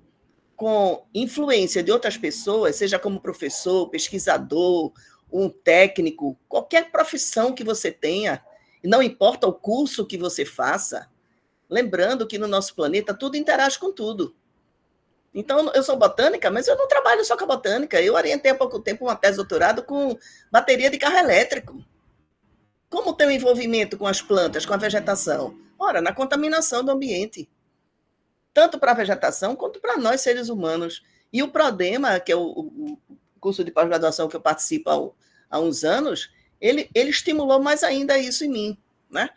com influência de outras pessoas, seja como professor, pesquisador, um técnico, qualquer profissão que você tenha, não importa o curso que você faça, lembrando que no nosso planeta tudo interage com tudo. Então, eu sou botânica, mas eu não trabalho só com a botânica. Eu orientei há pouco tempo uma tese de doutorado com bateria de carro elétrico. Como tem um envolvimento com as plantas, com a vegetação? Ora, na contaminação do ambiente. Tanto para a vegetação quanto para nós, seres humanos. E o PRODEMA, que é o curso de pós-graduação que eu participo há uns anos, ele estimulou mais ainda isso em mim, né?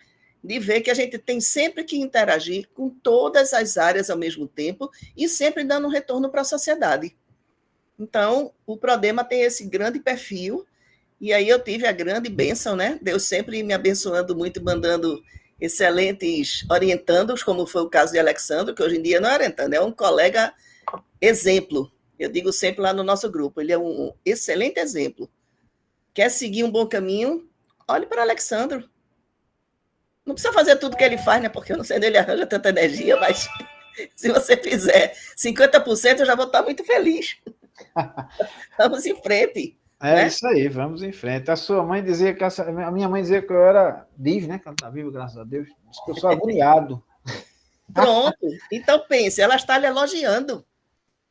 De ver que a gente tem sempre que interagir com todas as áreas ao mesmo tempo e sempre dando um retorno para a sociedade. Então, o PRODEMA tem esse grande perfil, e aí eu tive a grande bênção, né? Deus sempre me abençoando muito, mandando excelentes orientandos, como foi o caso de Alexandre, que hoje em dia não é orientando, é um colega exemplo. Eu digo sempre lá no nosso grupo, ele é um excelente exemplo. Quer seguir um bom caminho? Olhe para Alexandre. Não precisa fazer tudo que ele faz, né? Porque eu não sei onde ele arranja tanta energia, mas se você fizer 50%, eu já vou estar muito feliz. Vamos em frente. É, né? Isso aí, vamos em frente. A sua mãe dizia que a minha mãe dizia que eu era, diz, né? Que ela está viva, graças a Deus, diz que eu sou agoniado. Pronto. Então pense, ela está lhe elogiando.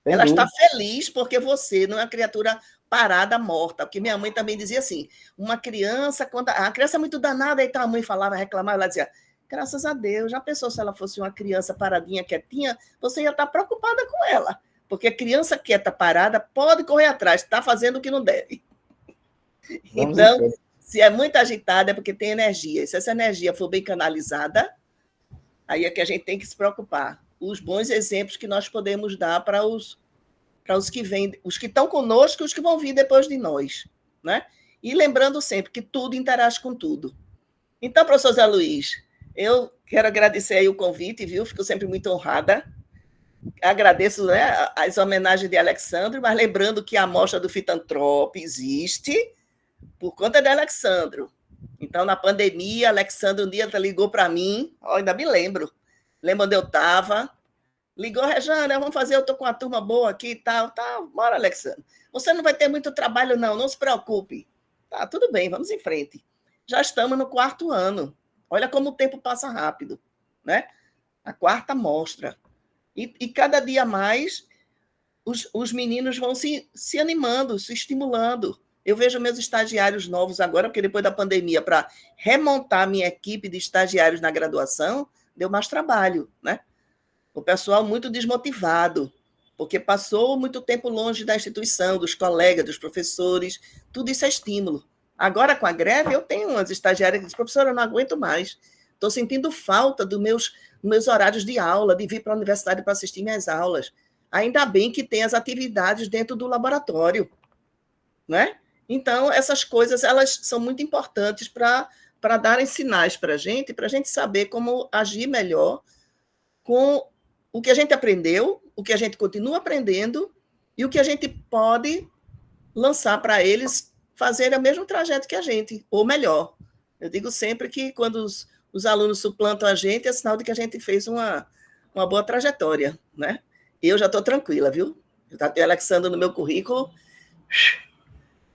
Sem Ela dúvida. está feliz porque você não é uma criatura parada, morta. Porque minha mãe também dizia assim, uma criança, quando a criança é muito danada, então a mãe falava, reclamava, ela dizia, graças a Deus, já pensou se ela fosse uma criança paradinha, quietinha, você ia estar preocupada com ela. Porque a criança quieta, parada, pode correr atrás, está fazendo o que não deve. Então, se é muito agitada, é porque tem energia. E se essa energia for bem canalizada, aí é que a gente tem que se preocupar. Os bons exemplos que nós podemos dar para os que vêm, os que estão conosco e os que vão vir depois de nós. Né? E lembrando sempre que tudo interage com tudo. Então, professor Zé Luiz, eu quero agradecer aí o convite, viu? Fico sempre muito honrada. Agradeço, né, as homenagens de Alexandre, mas lembrando que a amostra do Fitantropo existe por conta de Alexandre. Então, na pandemia, Alexandre um dia ligou para mim, ainda me lembro onde eu estava, Ligou, Rejane, vamos fazer, eu estou com uma turma boa aqui e tal, tá, bora, Alexandre. Você não vai ter muito trabalho, não se preocupe. Tá, tudo bem, vamos em frente. Já estamos no 4º ano. Olha como o tempo passa rápido, né? A 4ª mostra. E cada dia mais os meninos vão se animando, se estimulando. Eu vejo meus estagiários novos agora, porque depois da pandemia, para remontar minha equipe de estagiários na graduação, deu mais trabalho, né? O pessoal muito desmotivado, porque passou muito tempo longe da instituição, dos colegas, dos professores, tudo isso é estímulo. Agora, com a greve, eu tenho umas estagiárias que dizem, professora, eu não aguento mais, estou sentindo falta dos meus horários de aula, de vir para a universidade para assistir minhas aulas. Ainda bem que tem as atividades dentro do laboratório, né? Então, essas coisas elas são muito importantes para darem sinais para a gente saber como agir melhor com o que a gente aprendeu, o que a gente continua aprendendo e o que a gente pode lançar para eles fazerem o mesmo trajeto que a gente, ou melhor. Eu digo sempre que quando os alunos suplantam a gente, é sinal de que a gente fez uma boa trajetória, né? Eu já estou tranquila, viu? Já tenho Alexandre no meu currículo.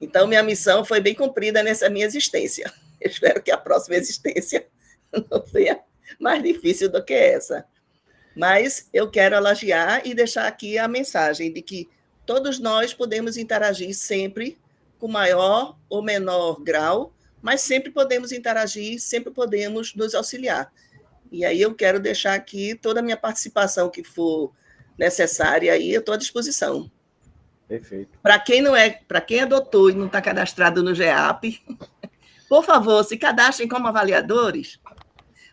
Então, minha missão foi bem cumprida nessa minha existência. Eu espero que a próxima existência não seja mais difícil do que essa. Mas eu quero elogiar e deixar aqui a mensagem de que todos nós podemos interagir sempre com maior ou menor grau, mas sempre podemos interagir, sempre podemos nos auxiliar. E aí eu quero deixar aqui toda a minha participação que for necessária, aí eu estou à disposição. Perfeito. Para quem é doutor e não está cadastrado no GEAP, por favor, se cadastrem como avaliadores,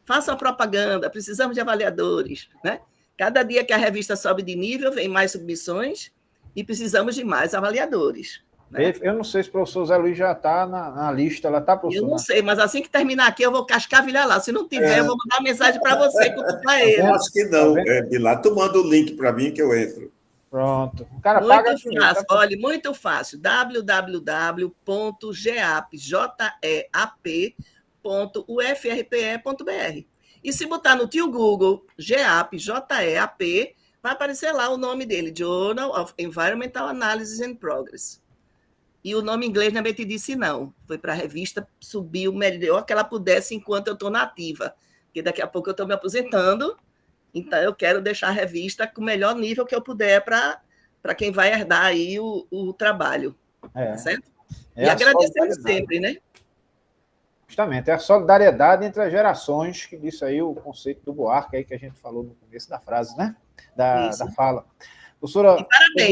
façam a propaganda, precisamos de avaliadores, né? Cada dia que a revista sobe de nível, vem mais submissões e precisamos de mais avaliadores. Né? Eu não sei se o professor Zé Luiz já está na lista, ela está, professor? Eu não sei, mas assim que terminar aqui, eu vou cascavilhar lá. Se não tiver, eu vou mandar mensagem para você, para ele. Eu acho que não, Bilar. Tu manda o link para mim que eu entro. Pronto. O cara muito paga fácil, aqui, tá? Olha, muito fácil. www.geap.ufrpe.br. E se botar no tio Google, GEAP, J-E-A-P, vai aparecer lá o nome dele, Journal of Environmental Analysis and Progress. E o nome em inglês não é te disse não. Foi para a revista subir o melhor que ela pudesse enquanto eu estou na ativa. Porque daqui a pouco eu estou me aposentando, então eu quero deixar a revista com o melhor nível que eu puder para quem vai herdar aí o trabalho. Tá certo? E agradecemos sempre, né? Justamente, é a solidariedade entre as gerações, que disse aí o conceito do Buarque, aí que a gente falou no começo da frase, né? Da fala. Professora,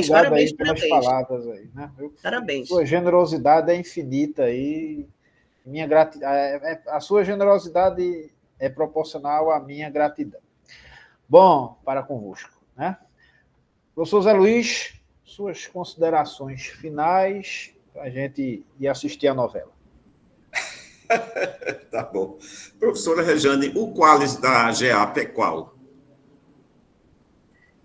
parabéns pelas palavras aí, né? Parabéns. Sua generosidade é infinita aí. A sua generosidade é proporcional à minha gratidão. Bom, para convosco, né? Professor Zé Luiz, suas considerações finais para a gente ir assistir a novela. Tá bom. Professora Rejane, o Qualis da GEAP é qual?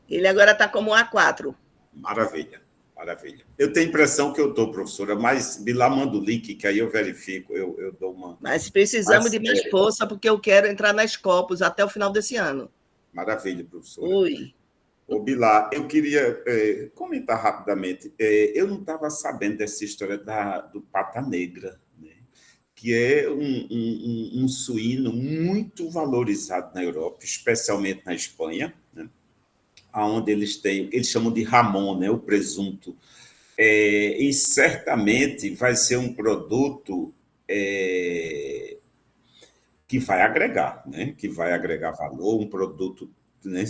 Ele agora está como A4. Maravilha, maravilha. Eu tenho a impressão que eu estou, professora, mas Bilar manda o link, que aí eu verifico, eu dou uma... Mas precisamos de mais força, porque eu quero entrar na Scopus até o final desse ano. Maravilha, professora. Oi. Ô, Bilar, eu queria comentar rapidamente. Eu não estava sabendo dessa história do Pata Negra, né? Que é um suíno muito valorizado na Europa, especialmente na Espanha, né? Onde eles chamam de Ramon, né? O presunto. E certamente vai ser um produto que vai agregar, né? Que vai agregar valor, um produto, né?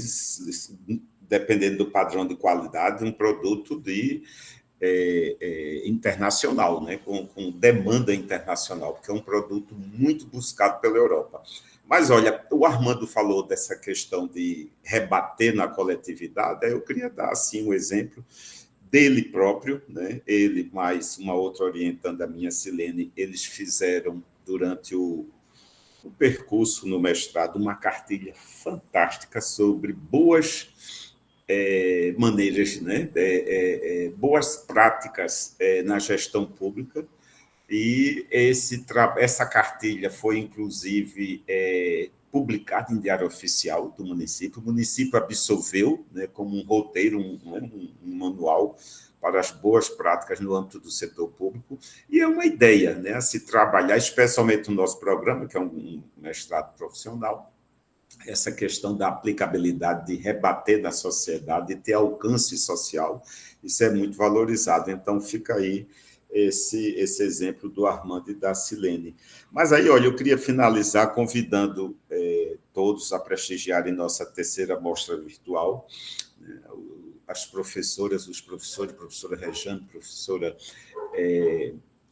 Dependendo do padrão de qualidade, um produto internacional, né? Com demanda internacional, porque é um produto muito buscado pela Europa. Mas, olha, o Armando falou dessa questão de rebater na coletividade, eu queria dar, assim, um exemplo dele próprio, né? Ele mais uma outra orientanda minha, Silene, eles fizeram, durante o percurso no mestrado, uma cartilha fantástica sobre boas maneiras, né? Boas práticas na gestão pública, e essa cartilha foi, inclusive, publicado em Diário Oficial do município. O município absolveu, né, como um roteiro, um manual para as boas práticas no âmbito do setor público, e é uma ideia, né, a se trabalhar, especialmente no nosso programa, que é um mestrado profissional, essa questão da aplicabilidade, de rebater na sociedade, de ter alcance social, isso é muito valorizado. Então, fica aí esse exemplo do Armando e da Silene. Mas aí, olha, eu queria finalizar convidando todos a prestigiarem nossa terceira mostra virtual, as professoras, os professores, professora Rejane, professora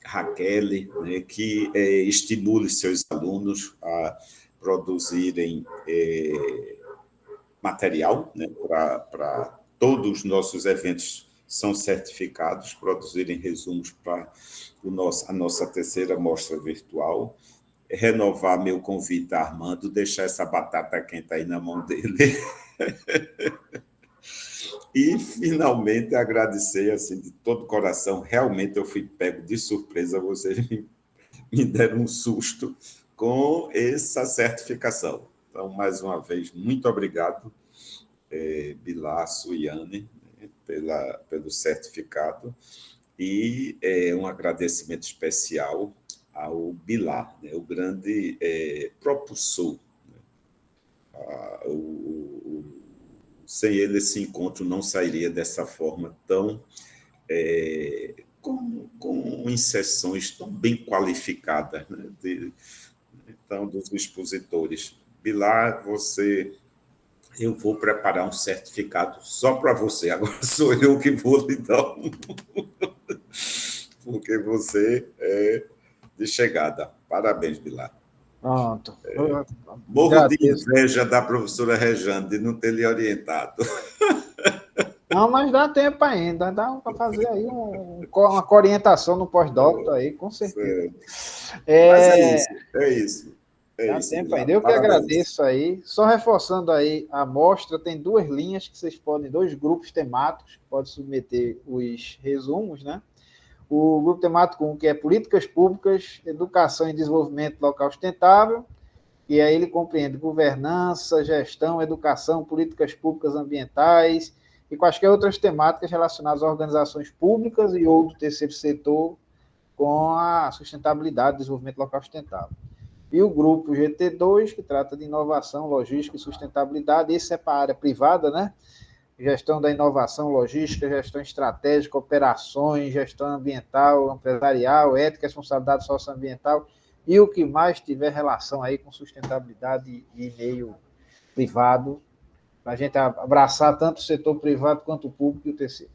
Raquel, né, que estimule seus alunos a produzirem material, né, para todos os nossos eventos são certificados, produzirem resumos para a nossa terceira mostra virtual, renovar meu convite a Armando, deixar essa batata quente aí na mão dele. E, finalmente, agradecer assim, de todo o coração. Realmente eu fui pego de surpresa, vocês me deram um susto com essa certificação. Então, mais uma vez, muito obrigado, Bilar, Suiane, pelo certificado, e um agradecimento especial ao Bilar, né, o grande propulsor. Sem ele, esse encontro não sairia dessa forma tão... com inserções tão bem qualificadas, né, então, dos expositores. Bilar, eu vou preparar um certificado só para você, agora sou eu que vou lhe dar porque você é de chegada. Parabéns, Bilar. Pronto. Morro de inveja da professora Rejane de não ter lhe orientado. Não, mas dá tempo ainda, dá para fazer aí uma orientação no pós-doutor aí, com certeza. Mas é isso. Dá tempo ainda. Eu que agradeço aí. Só reforçando aí, a amostra tem 2 linhas que vocês podem, 2 grupos temáticos que podem submeter os resumos, né? O grupo temático 1, que é Políticas Públicas, Educação e Desenvolvimento Local Sustentável, e aí ele compreende governança, gestão, educação, políticas públicas ambientais e quaisquer outras temáticas relacionadas a organizações públicas e ou do terceiro setor com a sustentabilidade e desenvolvimento local sustentável. E o grupo GT2, que trata de inovação, logística e sustentabilidade, esse é para a área privada, né? Gestão da inovação, logística, gestão estratégica, operações, gestão ambiental, empresarial, ética, responsabilidade socioambiental e o que mais tiver relação aí com sustentabilidade e meio privado, para a gente abraçar tanto o setor privado quanto o público e o terceiro.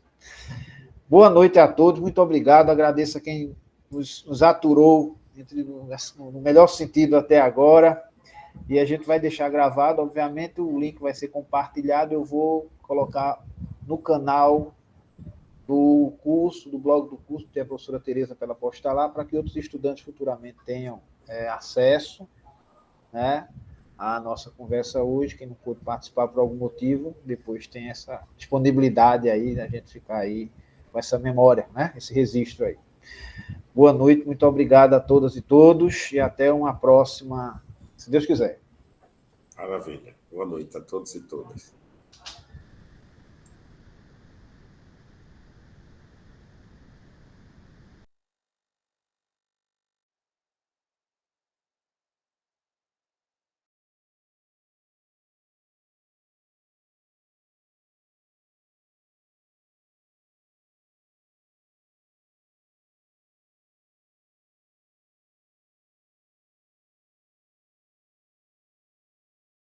Boa noite a todos, muito obrigado, agradeço a quem nos aturou no melhor sentido até agora, e a gente vai deixar gravado, obviamente o link vai ser compartilhado, eu vou colocar no canal do curso, do blog do curso, tem a professora Tereza para ela postar lá, para que outros estudantes futuramente tenham acesso, né, à nossa conversa hoje. Quem não pôde participar por algum motivo, depois tem essa disponibilidade aí, da gente ficar aí com essa memória, né, esse registro aí. Boa noite, muito obrigado a todas e todos, e até uma próxima, se Deus quiser. Maravilha. Boa noite a todos e todas.